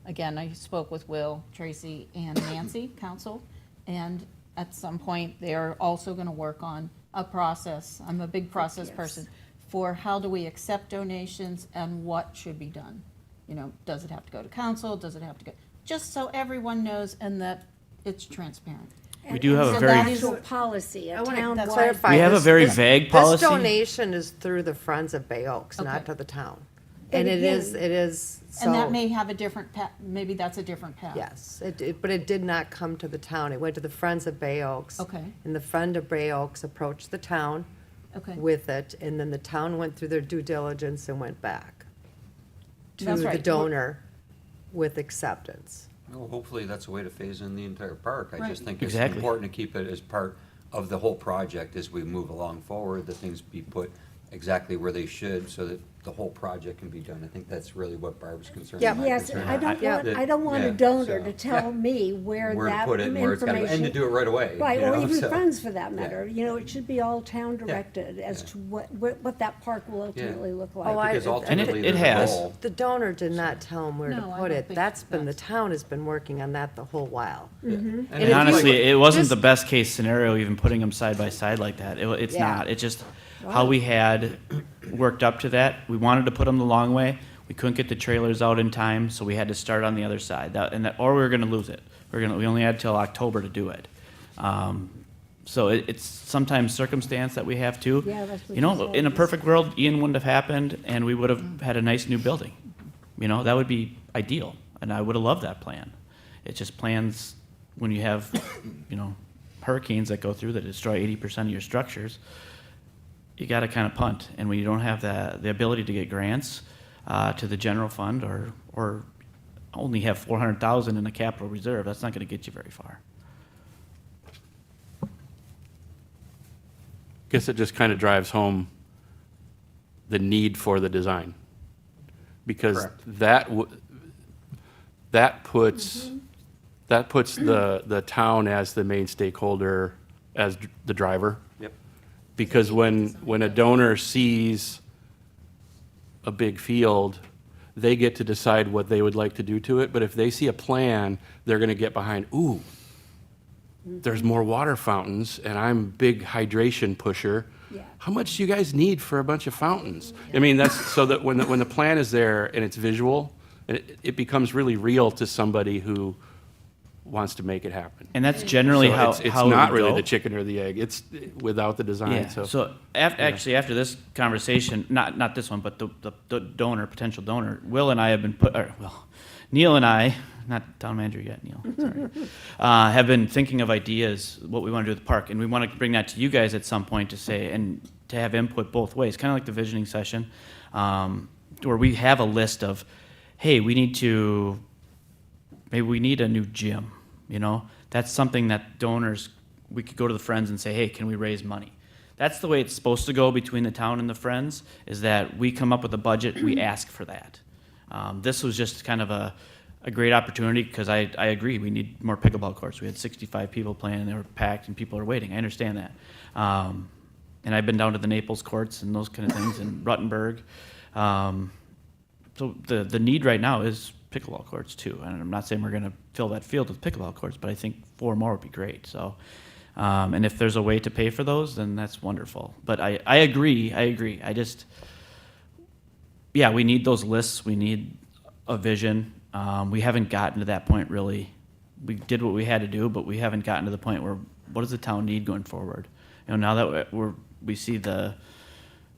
again, I spoke with Will, Tracy, and Nancy, council, and at some point, they're also gonna work on a process, I'm a big process Yes. person, for how do we accept donations and what should be done. You know, does it have to go to council, does it have to go, just so everyone knows and that it's transparent. We do have a And very- an actual policy, a I want to town-wide. clarify. We have a this- very this- vague policy. This donation is through the Friends of Bay Oaks, not Okay. to the town. But And it is, again- it is, so. And that may have a different maybe that's a different path. Yes, but it did not come to the town. It went to the Friends of Bay Oaks. Okay. And the Friend of Bay Oaks approached the town Okay. with it, and then the town went through their due diligence and went back to That's the right. donor with acceptance. Well, hopefully that's a way to phase in the entire park. I just Right. think it's Exactly. important to keep it as part of the whole project as we move along forward, that things be put exactly where they should so that the whole project can be done. I think that's really what Barb's concerned. Yeah. my Yes, concern. I don't Yeah. want, I don't want a Yeah, donor so, to tell yeah. me where Where to that put it and where it's gotta go, information. and to do it right away. Right, you or know, even so. funds for that Yeah. matter. You know, it should be all town-directed as Yeah. to what that park will ultimately look Oh, like. Because I- ultimately, it there's a has. goal. The donor did not tell him where to No, I put don't it. think That's been, the that's- town has been working on that the whole while. Yeah. And if And you- honestly, it wasn't just- the best case scenario, even putting them side by side like that. It's Yeah. not. It's just how we had worked up to that. We wanted to put them the long way. We couldn't get the trailers out in time, so we had to start on the other side. Or we were going to lose it. We only had till October to do it. So it's sometimes circumstance that we have to. Yeah, that's what You know, you said. in a perfect world, Ian wouldn't have happened, and we would have had a nice new building. You know, that would be ideal, and I would have loved that plan. It's just plans when you have, you know, hurricanes that go through that destroy 80% of your structures. You got to kind of punt, and when you don't have the ability to get grants to the general fund, or only have 400,000 in the capital reserve, that's not going to get you very far. Guess it just kind of drives home the need for the design. Because Correct. that puts the town as the main stakeholder, as the driver. Yep. Because when a donor sees a big field, they get to decide what they would like to do to it. But if they see a plan, they're gonna get behind, ooh, there's more water fountains, and I'm a big hydration pusher. Yeah. How much do you guys need for a bunch of fountains? I mean, that's so that when the plan is there and it's visual, it becomes really real to somebody who wants to make it happen. And that's generally So how it's how it not would really go. the chicken or the egg. It's without the design. Yeah, so actually, after this conversation, not this one, but the donor, potential donor, Will and I have been Neil and I, not town manager yet, Neil, sorry, have been thinking of ideas, what we want to do with the park, and we want to bring that to you guys at some point to say, and to have input both ways, kind of like the visioning session, where we have a list of, hey, maybe we need a new gym, you know? That's something that donors, we could go to the Friends and say, hey, can we raise money? That's the way it's supposed to go between the town and the Friends, is that we come up with a budget, we ask for that. This was just kind of a great opportunity, because I agree, we need more pickleball courts. We had 65 people playing, and they were packed, and people are waiting. I understand that. And I've been down to the Naples courts and those kind of things, in Ruttenberg. So the need right now is pickleball courts too. And I'm not saying we're going to fill that field with pickleball courts, but I think 4 more would be great. So, and if there's a way to pay for those, then that's wonderful. But I agree. I just, yeah, we need those lists. We need a vision. We haven't gotten to that point really. We did what we had to do, but we haven't gotten to the point where what does the town need going forward? You know, now that we see the,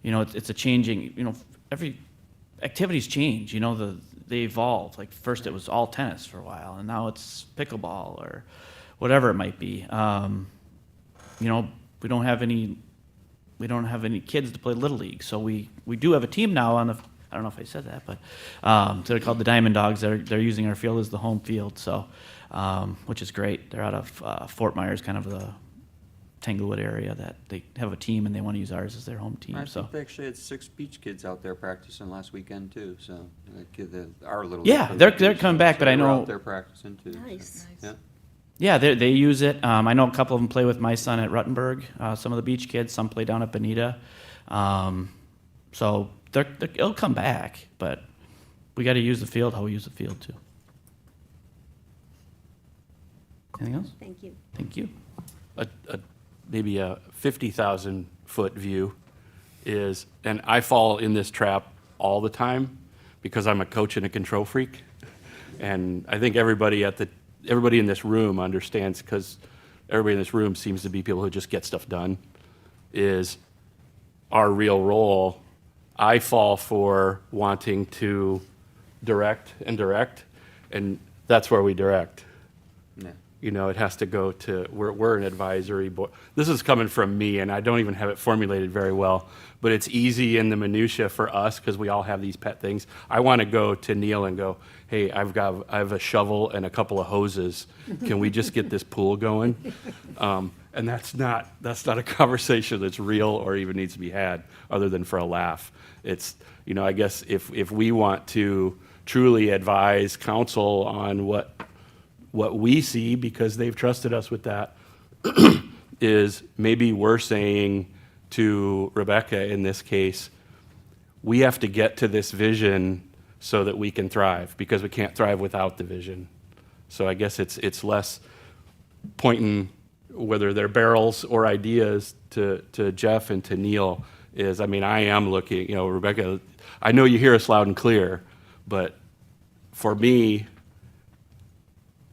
you know, it's a changing, you know, every activities change, you know, they evolve. Like first it was all tennis for a while, and now it's pickleball or whatever it might be. You know, we don't have any kids to play Little League, so we do have a team now on the, I don't know if I said that, but they're called the Diamond Dogs. They're using our field as the home field, so which is great. They're out of Fort Myers, kind of the Tanglewood area, that they have a team and they want to use ours as their home team. I So think they actually had 6 beach kids out there practicing last weekend too, so our little. Yeah, league they're too, coming back, but they I were know- out there practicing too. so, Nice. Yeah. yeah, they use it. I know a couple of them play with my son at Ruttenberg. Some of the beach kids, some play down at Bonita. So it'll come back, but we got to use the field how we use the field too. Anything else? Thank you. Thank you. Maybe a 50,000 foot view is, and I fall in this trap all the time because I'm a coach and a control freak. And I think everybody in this room understands, because everybody in this room seems to be people who just get stuff done, is our real role. I fall for wanting to direct, and that's where we direct. Yeah. You know, it has to go to, we're an advisory board. This is coming from me, and I don't even have it formulated very well, but it's easy in the minutia for us, because we all have these pet things. I want to go to Neil and go, hey, I have a shovel and a couple of hoses. Can we just get this pool going? And that's not a conversation that's real or even needs to be had, other than for a laugh. It's, you know, I guess if we want to truly advise council on what we see, because they've trusted us with that, is maybe we're saying to Rebecca in this case, we have to get to this vision so that we can thrive, because we can't thrive without the vision. So I guess it's less pointing, whether they're barrels or ideas, to Jeff and to Neil. Is, I mean, I am looking, you know, Rebecca, I know you hear us loud and clear, but for me,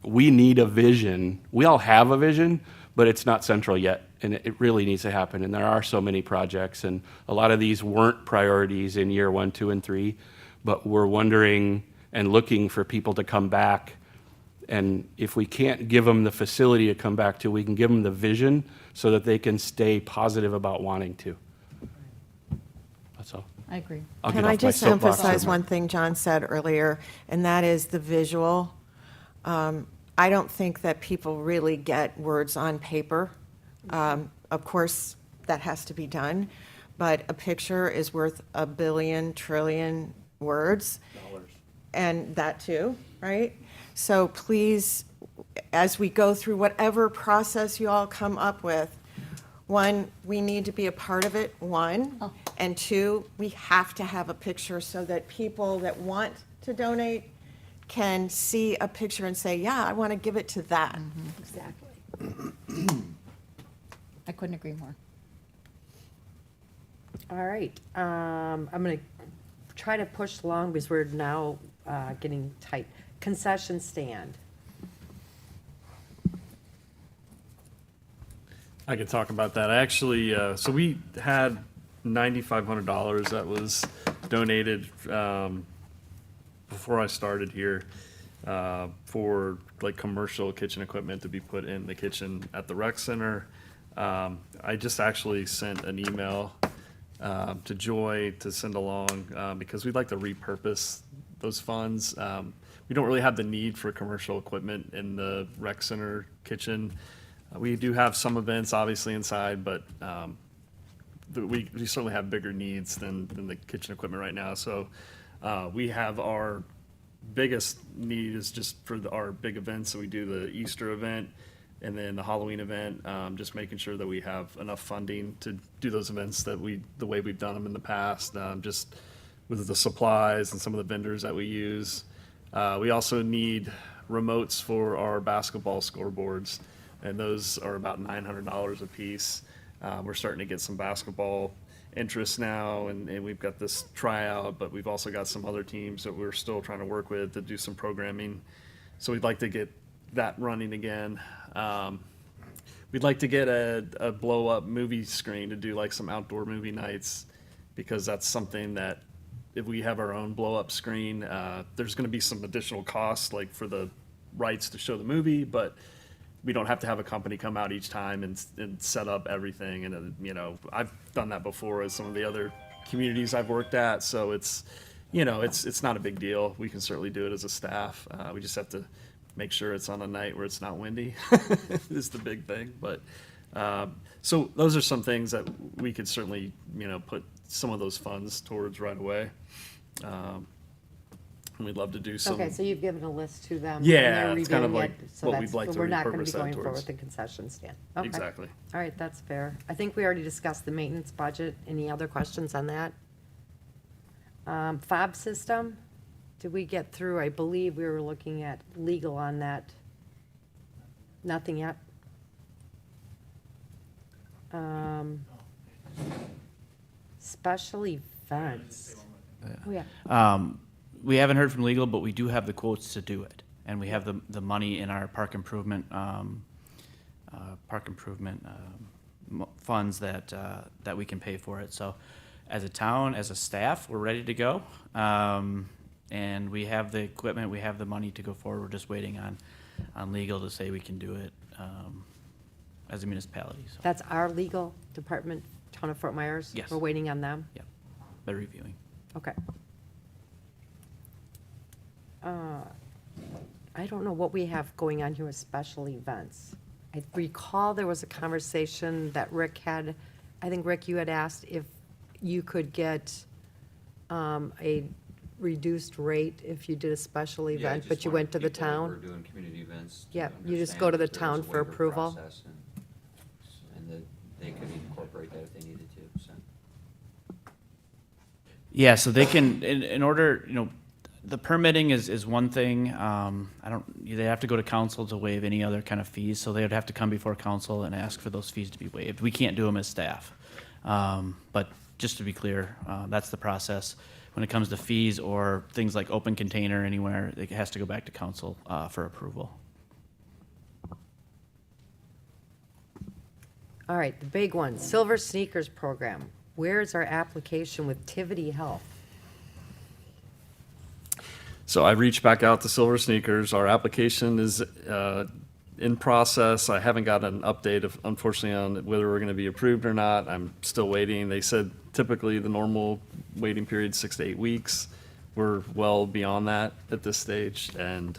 we need a vision. We all have a vision, but it's not central yet, and it really needs to happen. And there are so many projects, and a lot of these weren't priorities in year 1, 2, and 3, but we're wondering and looking for people to come back. And if we can't give them the facility to come back to, we can give them the vision so that they can stay positive about wanting to. That's all. I agree. I'll Can get I off my just soapbox emphasize for a one minute. thing John said earlier, and that is the visual. I don't think that people really get words on paper. Of course, that has to be done, but a picture is worth a billion, trillion words. And that too, right? So please, as we go through whatever process you all come up with, one, we need to be a part of it, one. And two, we have to have a picture so that people that want to donate can see a picture and say, yeah, I want to give it to that. Exactly. I couldn't agree more. All right, I'm gonna try to push along because we're now getting tight. Concession stand. I could talk about that. I actually, so we had $9,500 that was donated before I started here for like commercial kitchen equipment to be put in the kitchen at the rec center. I just actually sent an email to Joy to send along because we'd like to repurpose those funds. We don't really have the need for commercial equipment in the rec center kitchen. We do have some events obviously inside, but we certainly have bigger needs than the kitchen equipment right now. So we have our biggest need is just for our big events. So we do the Easter event and then the Halloween event, just making sure that we have enough funding to do those events the way we've done them in the past, just with the supplies and some of the vendors that we use. We also need remotes for our basketball scoreboards, and those are about $900 a piece. We're starting to get some basketball interest now, and we've got this tryout, but we've also got some other teams that we're still trying to work with to do some programming. So we'd like to get that running again. We'd like to get a blow-up movie screen to do like some outdoor movie nights, because that's something that if we have our own blow-up screen, there's going to be some additional costs like for the rights to show the movie, but we don't have to have a company come out each time and set up everything. And, you know, I've done that before as some of the other communities I've worked at. So it's, you know, it's not a big deal. We can certainly do it as a staff. We just have to make sure it's on a night where it's not windy is the big thing. But so those are some things that we could certainly, you know, put some of those funds towards right away. And we'd love to do some. Okay, so you've given a list to them. and Yeah, they're it's kind of reviewing like it, so what that's- we'd like so to we're not gonna be repurpose that going forward towards. with the concession stand. Okay. Exactly. All right, that's fair. I think we already discussed the maintenance budget. Any other questions on that? Fob system, did we get through? I believe we were looking at legal on that. Nothing yet? Special events. Oh, yeah. We haven't heard from legal, but we do have the quotes to do it. And we have the money in our park improvement park improvement funds that, that we can pay for it. So as a town, as a staff, we're ready to go. And we have the equipment, we have the money to go forward. We're just waiting on legal to say we can do it as a municipality. So, That's our legal department, Town of Fort Myers? Yes. We're waiting on them? yeah, they're reviewing. Okay. I don't know what we have going on here with special events. I recall there was a conversation that Rick had, I think, Rick, you had asked if you could get a reduced rate if you did a special Yeah, I event, just but you wanted went to the people that were town? doing community events to Yep, you just go understand to the that there was town a for waiver approval? process and that they could incorporate that if they needed to, so. Yeah, so they can, in order, the permitting is one thing. They have to go to council to waive any other kind of fees, so they would have to come before council and ask for those fees to be waived. We can't do them as staff. But just to be clear, that's the process. When it comes to fees or things like open container anywhere, it has to go back to council for approval. All right, the big one, Silver Sneakers Program. Where's our application with Tivity Health? So I reached back out to Silver Sneakers. Our application is in process. I haven't got an update, unfortunately, on whether we're going to be approved or not. I'm still waiting. They said typically the normal waiting period is 6 to 8 weeks. We're well beyond that at this stage, and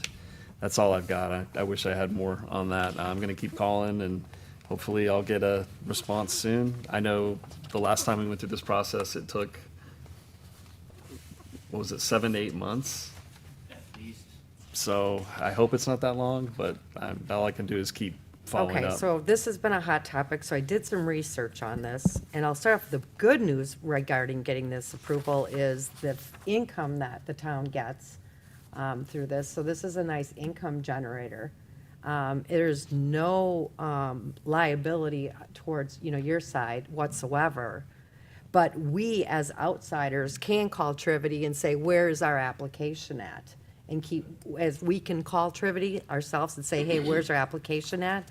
that's all I've got. I wish I had more on that. I'm going to keep calling, and hopefully I'll get a response soon. I know the last time we went through this process, it took, what was it, 7 to 8 months? So I hope it's not that long, but all I can do is keep following Okay, up. so this has been a hot topic, so I did some research on this, and I'll start off with the good news regarding getting this approval is the income that the town gets through this. So this is a nice income generator. There's no liability towards, your side whatsoever. But we, as outsiders, can call Trivity and say, where is our application at? And as we can call Trivity ourselves and say, hey, where's our application at?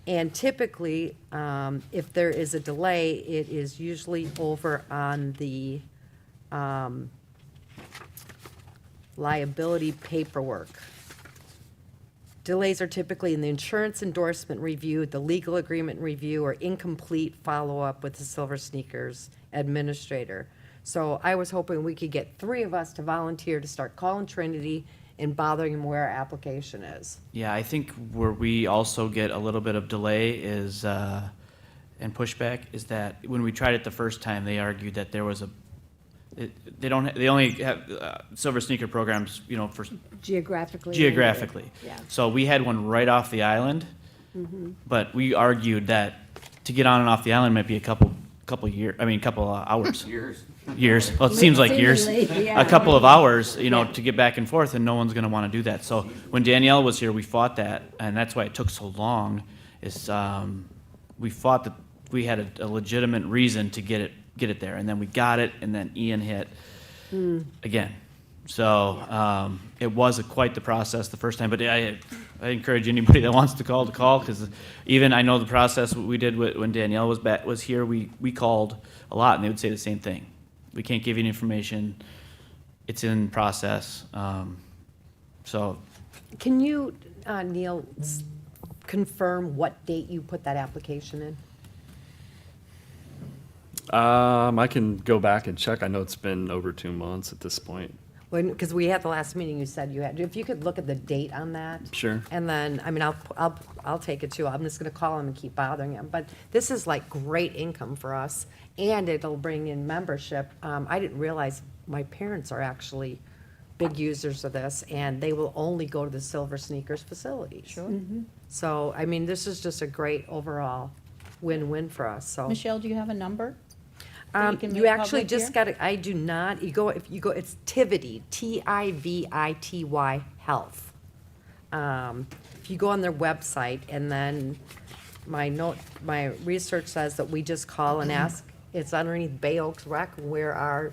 And typically, if there is a delay, it is usually over on the liability paperwork. Delays are typically in the insurance endorsement review, the legal agreement review, or incomplete follow-up with the Silver Sneakers administrator. So I was hoping we could get 3 of us to volunteer to start calling Trinity and bothering them where our application is. Yeah, I think where we also get a little bit of delay is, and pushback, is that when we tried it the first time, they argued that there was they only have silver sneaker programs, for Geographically. geographically. Yeah. So we had one right off the island, but we argued that to get on and off the island might be a couple hours. Years. Well, it seems like years. Seemingly, yeah. A couple of hours, to get back and forth, and no one's going to want to do that. So when Danielle was here, we fought that, and that's why it took so long. Is we fought that we had a legitimate reason to get it there, and then we got it, and then Ian hit again. So it was quite the process the first time. But I encourage anybody that wants to call, because even I know the process we did when Danielle was here. We called a lot, and they would say the same thing. We can't give you any information. It's in process. So Can you, Neil, confirm what date you put that application in? I can go back and check. I know it's been over 2 months at this point. Because we had the last meeting, you said you had, if you could look at the date on that. Sure. And then, I'll take it too. I'm just gonna call him and keep bothering him. But this is like great income for us, and it'll bring in membership. I didn't realize my parents are actually big users of this, and they will only go to the Silver Sneakers facilities. Sure. So, this is just a great overall win-win for us, so. Michelle, do you have a number? that you can You make actually public just here? got I do not, if you go, it's Tivity, Tivity Health. If you go on their website, and then my research says that we just call and ask, it's underneath Bay Oaks Rec, where our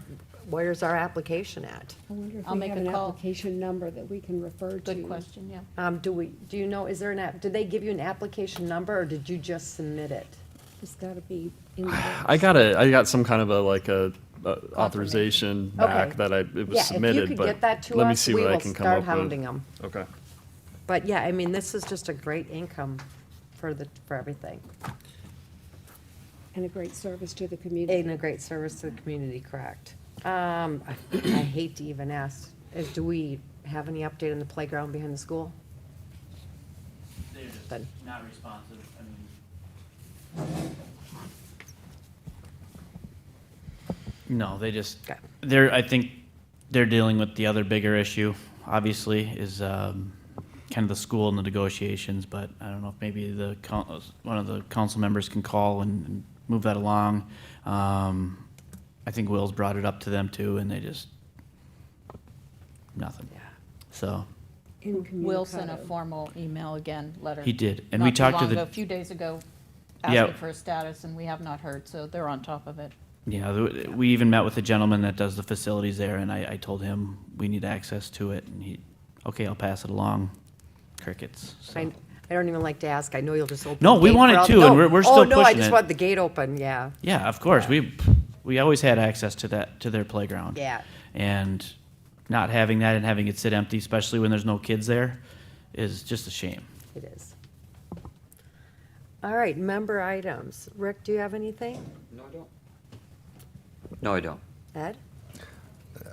where's our application at? I wonder if I'll we make have a an call. application number that we can refer to. Good question, yeah. Do you know, is there did they give you an application number, or did you just submit it? It's gotta be in the. I got some kind of a authorization back Okay. that it was Yeah, submitted, if you could but get that to let me us, see we what I will can come start up with. hounding them. Okay. But yeah, I mean, this is just a great income for everything, And a great service to the community. and a great service to the community, correct? I hate to even ask, do we have any update on the playground behind the school? They're just Then- not responsive. I mean. No, they just, Okay. I think they're dealing with the other bigger issue, obviously, is kind of the school and the negotiations, but I don't know if maybe one of the council members can call and move that along. I think Will's brought it up to them too, and they just, nothing. Yeah. So, Will sent a Incommunicado. formal email again, letter. he did, and we not too talked to long the. ago, a few days ago, Yeah. asking for a status, and we have not heard, so they're on top of it. Yeah, we even met with the gentleman that does the facilities there, and I told him we need access to it, and he, okay, I'll pass it along. Crickets. So. I don't even like to ask, I know you'll just open. No, the we gate want for it all- too, no. and we're Oh, still no, I pushing just it. want the gate open, yeah, Yeah, of course. We always had access to their playground. yeah. And not having that and having it sit empty, especially when there's no kids there, is just a shame. It is. All right, member items. Rick, do you have anything? No, I don't. No, I don't. Ed?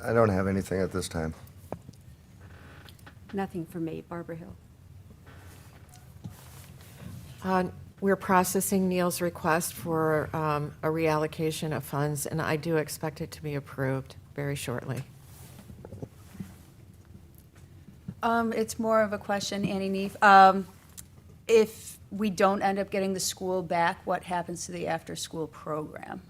I don't have anything at this time. Nothing for me, Barbara Hill. We're processing Neil's request for a reallocation of funds, and I do expect it to be approved very shortly. It's more of a question, Annie Neef. If we don't end up getting the school back, what happens to the after-school program?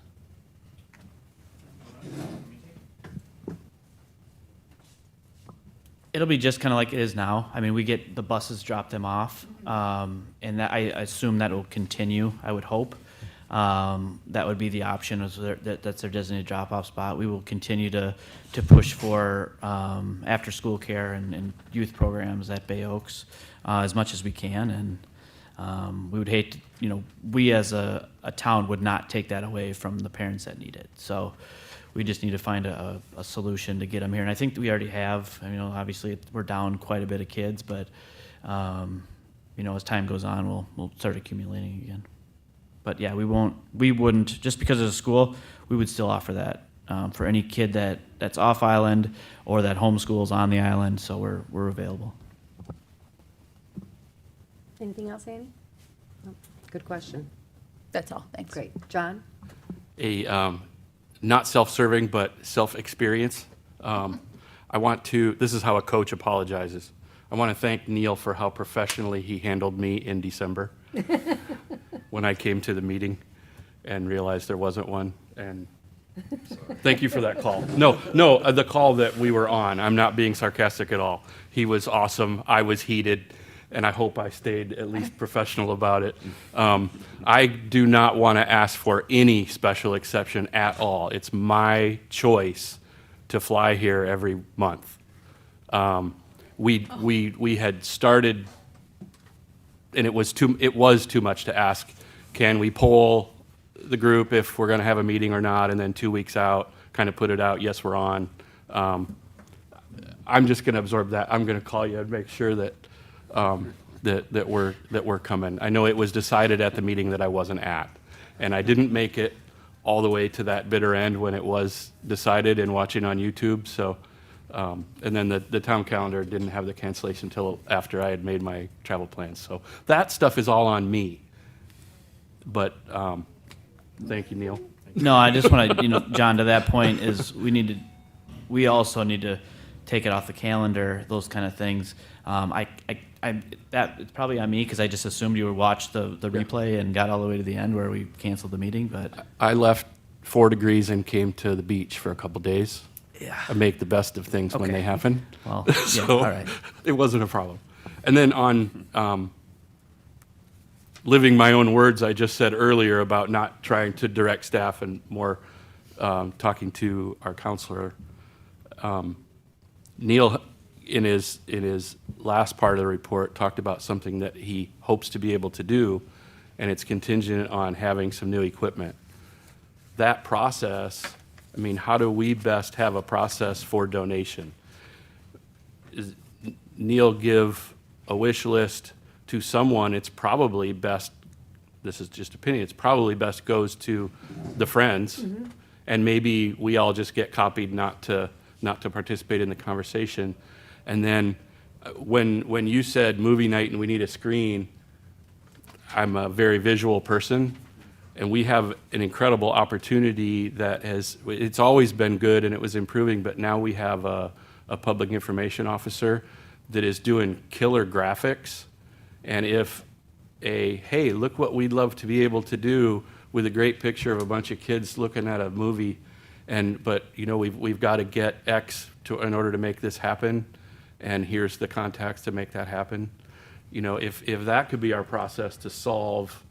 It'll be just kind of like it is now. I mean, we get the buses, drop them off, and that, I assume that will continue, I would hope. That would be the option, that's their designated drop-off spot. We will continue to push for after-school care and youth programs at Bay Oaks as much as we can, and we would hate, we as a town would not take that away from the parents that need it. So we just need to find a solution to get them here, and I think we already have. Obviously, we're down quite a bit of kids, but, as time goes on, we'll start accumulating again. But yeah, we wouldn't, just because it's a school, we would still offer that for any kid that's off island or that homeschools on the island, so we're available. Anything else, Annie? No. Good question. That's all, thanks. Great. John? Not self-serving, but self-experience. This is how a coach apologizes. I want to thank Neil for how professionally he handled me in December when I came to the meeting and realized there wasn't one. And thank you for that call. No, the call that we were on. I'm not being sarcastic at all. He was awesome. I was heated, and I hope I stayed at least professional about it. I do not want to ask for any special exception at all. It's my choice to fly here every month. We had started, and it was too much to ask. Can we poll the group if we're going to have a meeting or not, and then 2 weeks out, kind of put it out, yes, we're on. I'm just going to absorb that. I'm going to call you and make sure that that we're coming. I know it was decided at the meeting that I wasn't at, and I didn't make it all the way to that bitter end when it was decided and watching on YouTube. So, and then the town calendar didn't have the cancellation until after I had made my travel plans. So that stuff is all on me. But thank you, Neil. No, I just want to, John, to that point is we also need to take it off the calendar, those kind of things. It's probably on me because I just assumed you would watch the replay and got all the way to the end where we canceled the meeting, but. I left 4 degrees and came to the beach for a couple days. Yeah. I make the best of things when Okay. they happen. Well, yeah, all right. It wasn't a problem. And then on living my own words I just said earlier about not trying to direct staff and more talking to our counselor, Neil, in his last part of the report, talked about something that he hopes to be able to do, and it's contingent on having some new equipment. That process, I mean, how do we best have a process for donation? Is Neil give a wish list to someone? It's probably best, this is just opinion, it's probably best goes to the Friends, and maybe we all just get copied not to participate in the conversation. And then when you said movie night and we need a screen, I'm a very visual person, and we have an incredible opportunity that it's always been good and it was improving, but now we have a public information officer that is doing killer graphics. And if hey, look what we'd love to be able to do with a great picture of a bunch of kids looking at a movie, but we've got to get X in order to make this happen, and here's the contacts to make that happen. If that could be our process to solve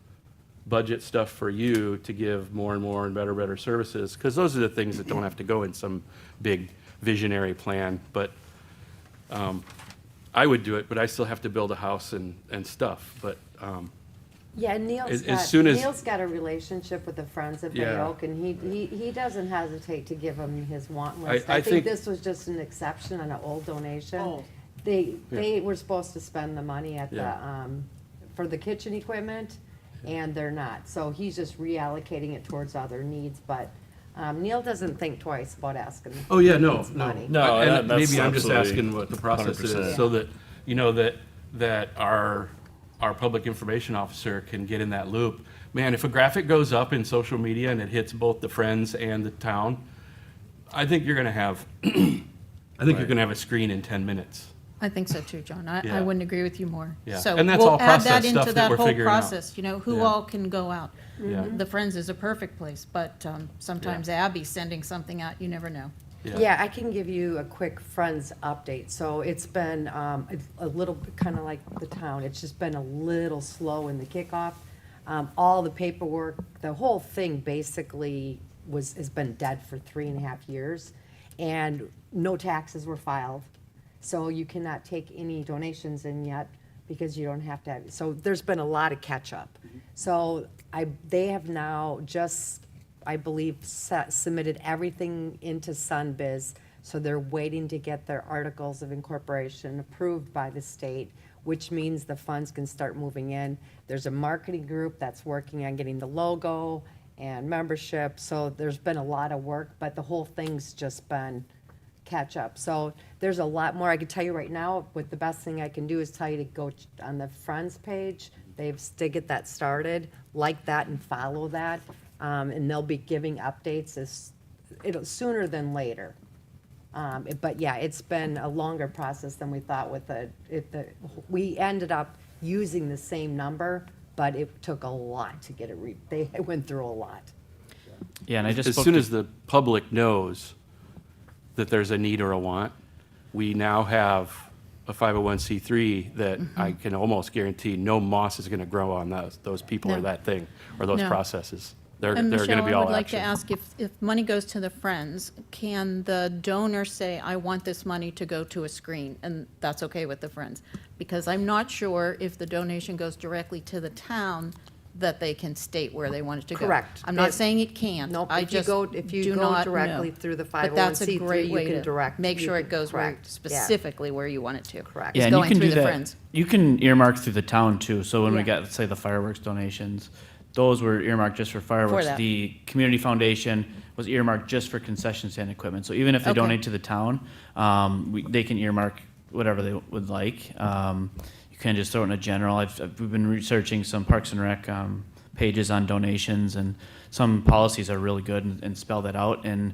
budget stuff for you, to give more and more and better services, because those are the things that don't have to go in some big visionary plan. But I would do it, but I still have to build a house and stuff. But Yeah, and Neil's got a relationship with the Friends of Bay Yeah. Oak, and he doesn't hesitate to give them his want list. I I think think- this was just an exception on an old donation. Oh. They were supposed to spend the money at the, Yeah. for the kitchen equipment, and they're not. So he's just reallocating it towards other needs, but Neil doesn't think twice about asking. Oh, yeah, no, needs no. money. No, And that's maybe I'm just absolutely asking what the process is, 100%. so that, that our public information officer can get in that loop. Man, if a graphic goes up in social media and it hits both the Friends and the town, I think you're gonna have, you're gonna have a screen in 10 minutes. I think so too, John. I Yeah. wouldn't agree with you more. Yeah. So And that's we'll all add process that stuff into that that we're whole figuring out. process, who Yeah. all can go out. Yeah. The Friends is a perfect place, but sometimes Abby's sending something out, you never know. Yeah, I can give you a quick Friends update. So it's been a little bit kind of like the town. It's just been a little slow in the kickoff. All the paperwork, the whole thing basically has been dead for 3.5 years, and no taxes were filed. So you cannot take any donations in yet because you don't have to have, so there's been a lot of catch up. So they have now just, I believe, submitted everything into Sunbiz, so they're waiting to get their articles of incorporation approved by the state, which means the funds can start moving in. There's a marketing group that's working on getting the logo and membership, so there's been a lot of work, but the whole thing's just been catch up. So there's a lot more I can tell you right now, but the best thing I can do is tell you to go on the Friends page. To get that started, like that and follow that. And they'll be giving updates sooner than later. But yeah, it's been a longer process than we thought with we ended up using the same number, but it took a lot to get it, they went through a lot. Yeah, and I just As spoke soon to- as the public knows that there's a need or a want, we now have a 501c3 that I can almost guarantee no moss is going to grow on those people or No. that thing or those No. processes. They're And going to Michelle, be I all would like to action. ask if money goes to the Friends, can the donor say, I want this money to go to a screen, and that's okay with the Friends? Because I'm not sure if the donation goes directly to the town, that they can state where they want it to go. Correct. I'm not If- saying it can't. Nope, I if you just go do not directly know. through the But that's a 501c3, great you way can to direct. make you sure can- it goes where, correct, yeah. specifically where you want it to. Correct. Yeah, It's and you going can through do the that. Friends. You can earmark through the town too. So when we Yeah. got, let's say, the fireworks donations, those were earmarked just for fireworks. that. The community foundation was earmarked just for concession stand equipment. So even if they Okay. donate to the town, they can earmark whatever they would like. You can just throw it in a general. We've been researching some Parks and Rec pages on donations, and some policies are really good and spell that out. And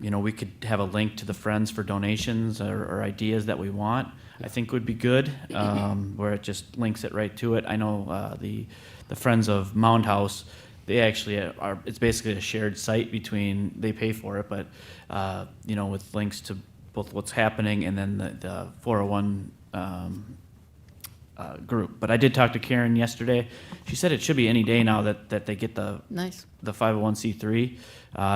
we could have a link to the Friends for donations or ideas that we want. I think would be good, where it just links it right to it. I know the Friends of Mound House, they actually are. It's basically a shared site between. They pay for it, but with links to both what's happening and then the 401 group. But I did talk to Karen yesterday. She said it should be any day now that they get the Nice. 501c3.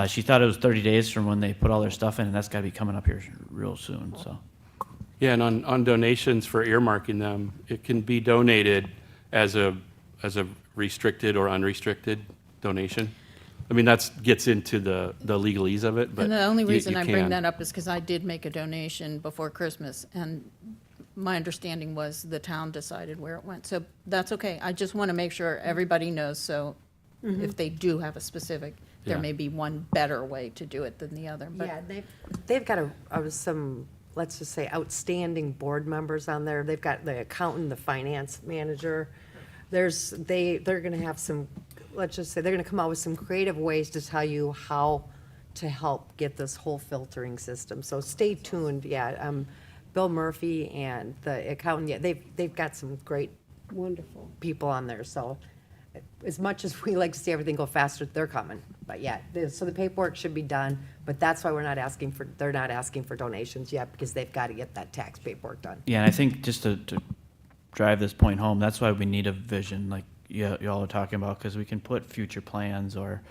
She thought it was 30 days from when they put all their stuff in, and that's got to be coming up here real soon, so. Yeah, and on donations for earmarking them, it can be donated as a restricted or unrestricted donation. I mean, gets into the legalese of it, but. And the only you- reason you I bring can. that up is because I did make a donation before Christmas, and my understanding was the town decided where it went. So that's okay. I just want to make sure everybody knows, so if they do have a specific, there Yeah. may be one better way to do it than the other. But Yeah, they've got some, let's just say, outstanding board members on there. They've got the accountant, the finance manager. They're gonna have some, let's just say, they're gonna come out with some creative ways to tell you how to help get this whole filtering system. So stay tuned, yeah. Bill Murphy and the accountant, yeah, they've got some great Wonderful. people on there, so as much as we like to see everything go faster, they're coming. But yeah, so the paperwork should be done, but that's why they're not asking for donations yet, because they've got to get that tax paperwork done. Yeah, and I think just to drive this point home, that's why we need a vision, like y'all are talking about, because we can put future plans or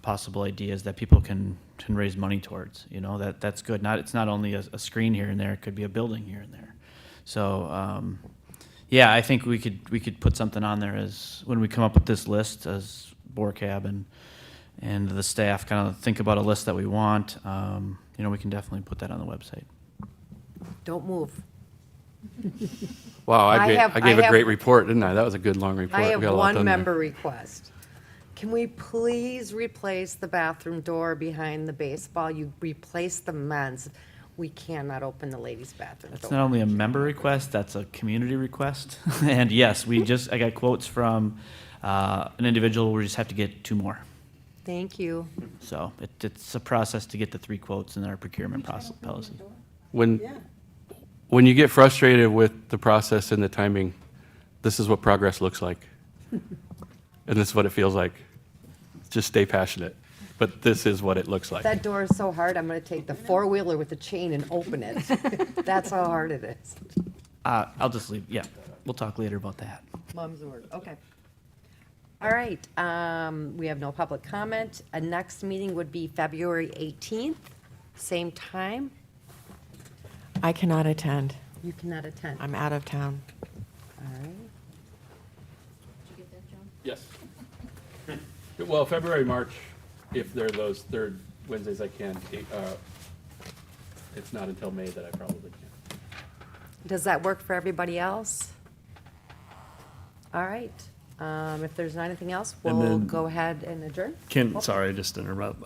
possible ideas that people can raise money towards. You know, that's good. It's not only a screen here and there; it could be a building here and there. So, yeah, I think we could put something on there as when we come up with this list as BORCAB and the staff kind of think about a list that we want. You know, we can definitely put that on the website. Don't move. Wow, I I have- gave I a have- great report, didn't I? That was a good, long report. I We have got a lot one done there. member request. Can we please replace the bathroom door behind the baseball? You replace the men's. We cannot open the ladies' bathroom That's door. not only a member request, that's a community request. And yes, I got quotes from an individual, we just have to get 2 more. Thank you. So it's a process to get the 3 quotes in our procurement policy. When you get frustrated with the process and the timing, this is what progress looks like. And this is what it feels like. Just stay passionate. But this is what it looks like. That door is so hard, I'm gonna take the four-wheeler with the chain and open it. That's how hard it is. I'll just leave, yeah, we'll talk later about that. Mom's word, okay. All right, we have no public comment. A next meeting would be February 18th, same time. I cannot attend. You cannot attend. I'm out of town. All right. Yes. Well, February, March, if they're those third Wednesdays, I can. It's not until May that I probably can. Does that work for everybody else? All right, if there's not anything else, And we'll then- go ahead and adjourn. Sorry, just to interrupt.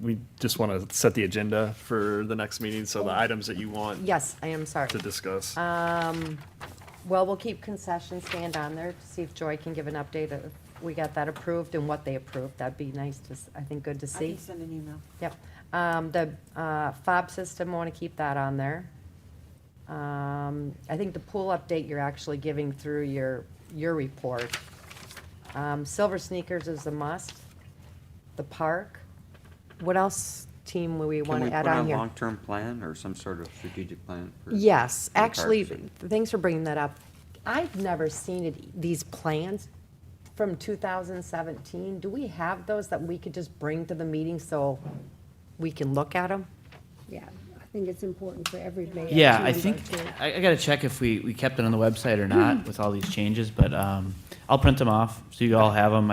We just want to set the agenda for the next meeting, so the items that you want Yes, I am sorry. to discuss. Well, we'll keep concession stand on there to see if Joy can give an update if we got that approved and what they approved. That'd be nice to, I think, good to see. send an email. Yep. The fob system, I want to keep that on there. I think the pool update you're actually giving through your report. Silver sneakers is a must. The park. What else, team, we want to add on Can we put here? a long-term plan or some sort of strategic plan? for- Yes, for the actually, parks? thanks for bringing that up. I've never seen these plans from 2017. Do we have those that we could just bring to the meeting so we can look at them? Yeah, I think it's important for everybody. Yeah, to I know think, too. I gotta check if we kept it on the website or not with all these changes, but I'll print them off, so you all have them.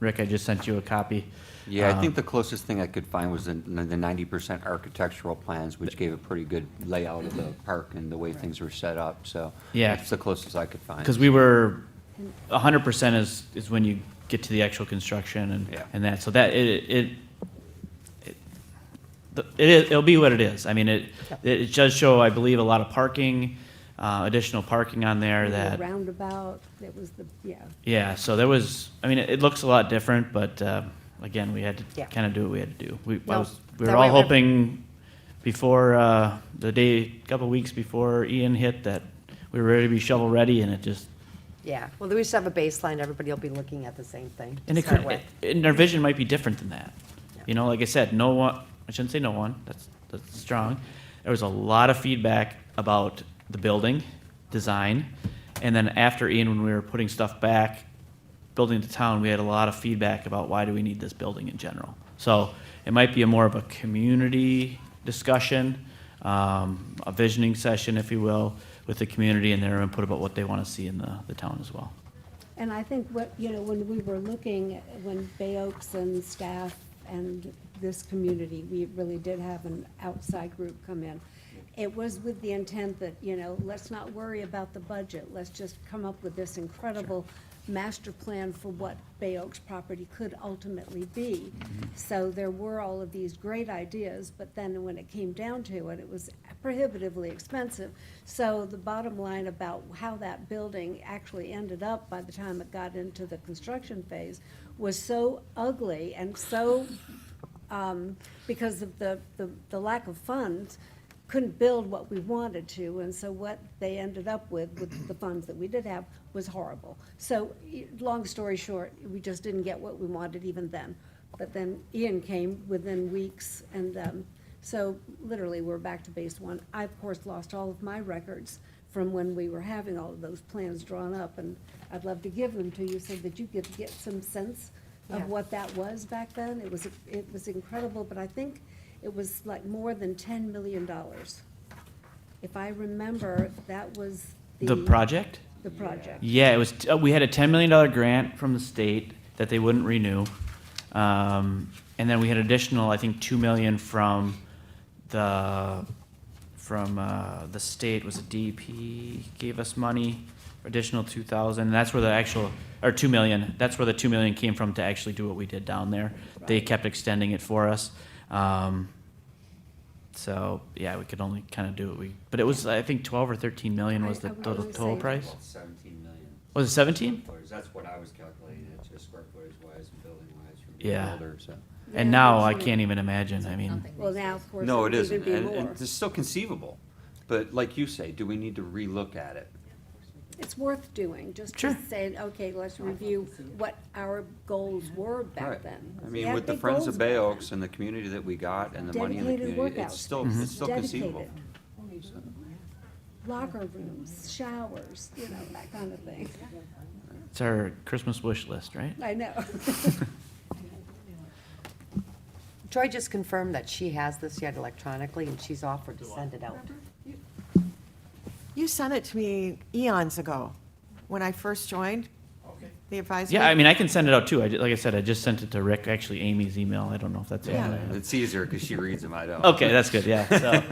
Rick, I just sent you a copy. Yeah, I think the closest thing I could find was the 90% architectural plans, which gave a pretty good layout of the park and the way things were set up, so. Yeah. That's the closest I could find. Because we were, 100% is when you get to the actual construction Yeah. and that, so that, it'll be what it is. I mean, it does show, I believe, a lot of parking, additional parking on there The that, roundabout, that was yeah. yeah, so there was, I mean, it looks a lot different, but, again, we had to Yeah. kind of do what we had to do. We No, were that all way we're- hoping before, couple weeks before Ian hit, that we were ready to be shovel-ready, and it just, Yeah, well, we should have a baseline, everybody will be looking at the same thing. and to it start could, with. and our vision might be different than that. Yeah. You know, like I said, no one, I shouldn't say no one, that's strong. There was a lot of feedback about the building, design, And then after Ian, when we were putting stuff back, building the town, we had a lot of feedback about why do we need this building in general. So it might be more of a community discussion, a visioning session, if you will, with the community and their input about what they want to see in the town as well. And I think what, when we were looking, when Bay Oaks and staff and this community, we really did have an outside group come in. It was with the intent that, let's not worry about the budget. Let's just come up with this incredible master plan for what Bay Oaks property could ultimately be. So there were all of these great ideas, but then when it came down to it, it was prohibitively expensive. So the bottom line about how that building actually ended up by the time it got into the construction phase was so ugly and so, because of the lack of funds, couldn't build what we wanted to, and so what they ended up with the funds that we did have was horrible. So, long story short, we just didn't get what we wanted even then. But then Ian came within weeks, and so literally we're back to base one. I, of course, lost all of my records from when we were having all of those plans drawn up, and I'd love to give them to you so that you could get some sense of Yeah. what that was back then. It was incredible, but I think it was like more than $10 million. If I remember, that was The project? the project. Yeah, it was, we had a $10 million grant from the state that they wouldn't renew. And then we had additional, I think, $2 million from the state, was it DEP gave us money, additional 2,000. That's where the actual, or 2 million, that's where the 2 million came from to actually do what we did down there. They kept extending it for us. So, yeah, we could only kind of do what but it was, I think, 12 or 13 million was the I would total say- price? About 17 million. Was it 17? That's what I was calculating, it's just square footage wise and building wise from Yeah. the builder, so. And Yeah, now I absolutely. can't even imagine, I mean, Well, now, of course, No, it it would isn't, even be and more. it's still conceivable, but like you say, do we need to relook at it? It's worth doing, just Sure. saying, okay, let's review what our goals were back Right. then. I We mean, had with the big Friends goals of Bay back Oaks and the community that we got and the money in the Dedicated community, workouts. it's still then. conceivable. Dedicated. Locker rooms, showers, that kind of thing. it's our Christmas wish list, right? I know. Joy just confirmed that she has this yet electronically, and she's offered to send it out. You sent it to me eons ago, when I first joined the advisory. Yeah, I mean, I can send it out too. Like I said, I just sent it to Rick, actually Amy's email. I don't know if that's. Yeah. It's easier because she reads them, I don't. Okay, that's good, yeah. So,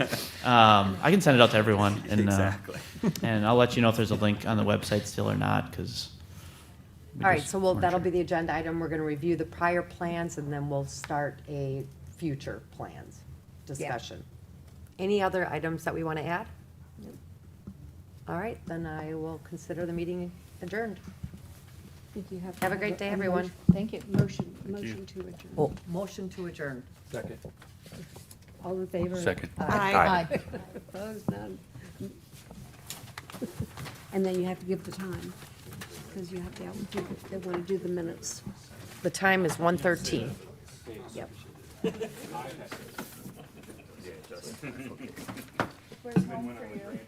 I can send it out to everyone and, Exactly. and I'll let you know if there's a link on the website still or not, because. All right, so that'll be the agenda item. We're gonna review the prior plans, and then we'll start a future plans discussion. Any other items that we want to add? All right, then I will consider the meeting adjourned. I think you have to Have a great day, everyone. Thank you. Motion to adjourn. Oh, motion to adjourn. Second. All in favor? Second. Aye. Opposed, none. And then you have to give the time, because you have to, they want to do the minutes. The time is 1:13. Yep. Where's home for you?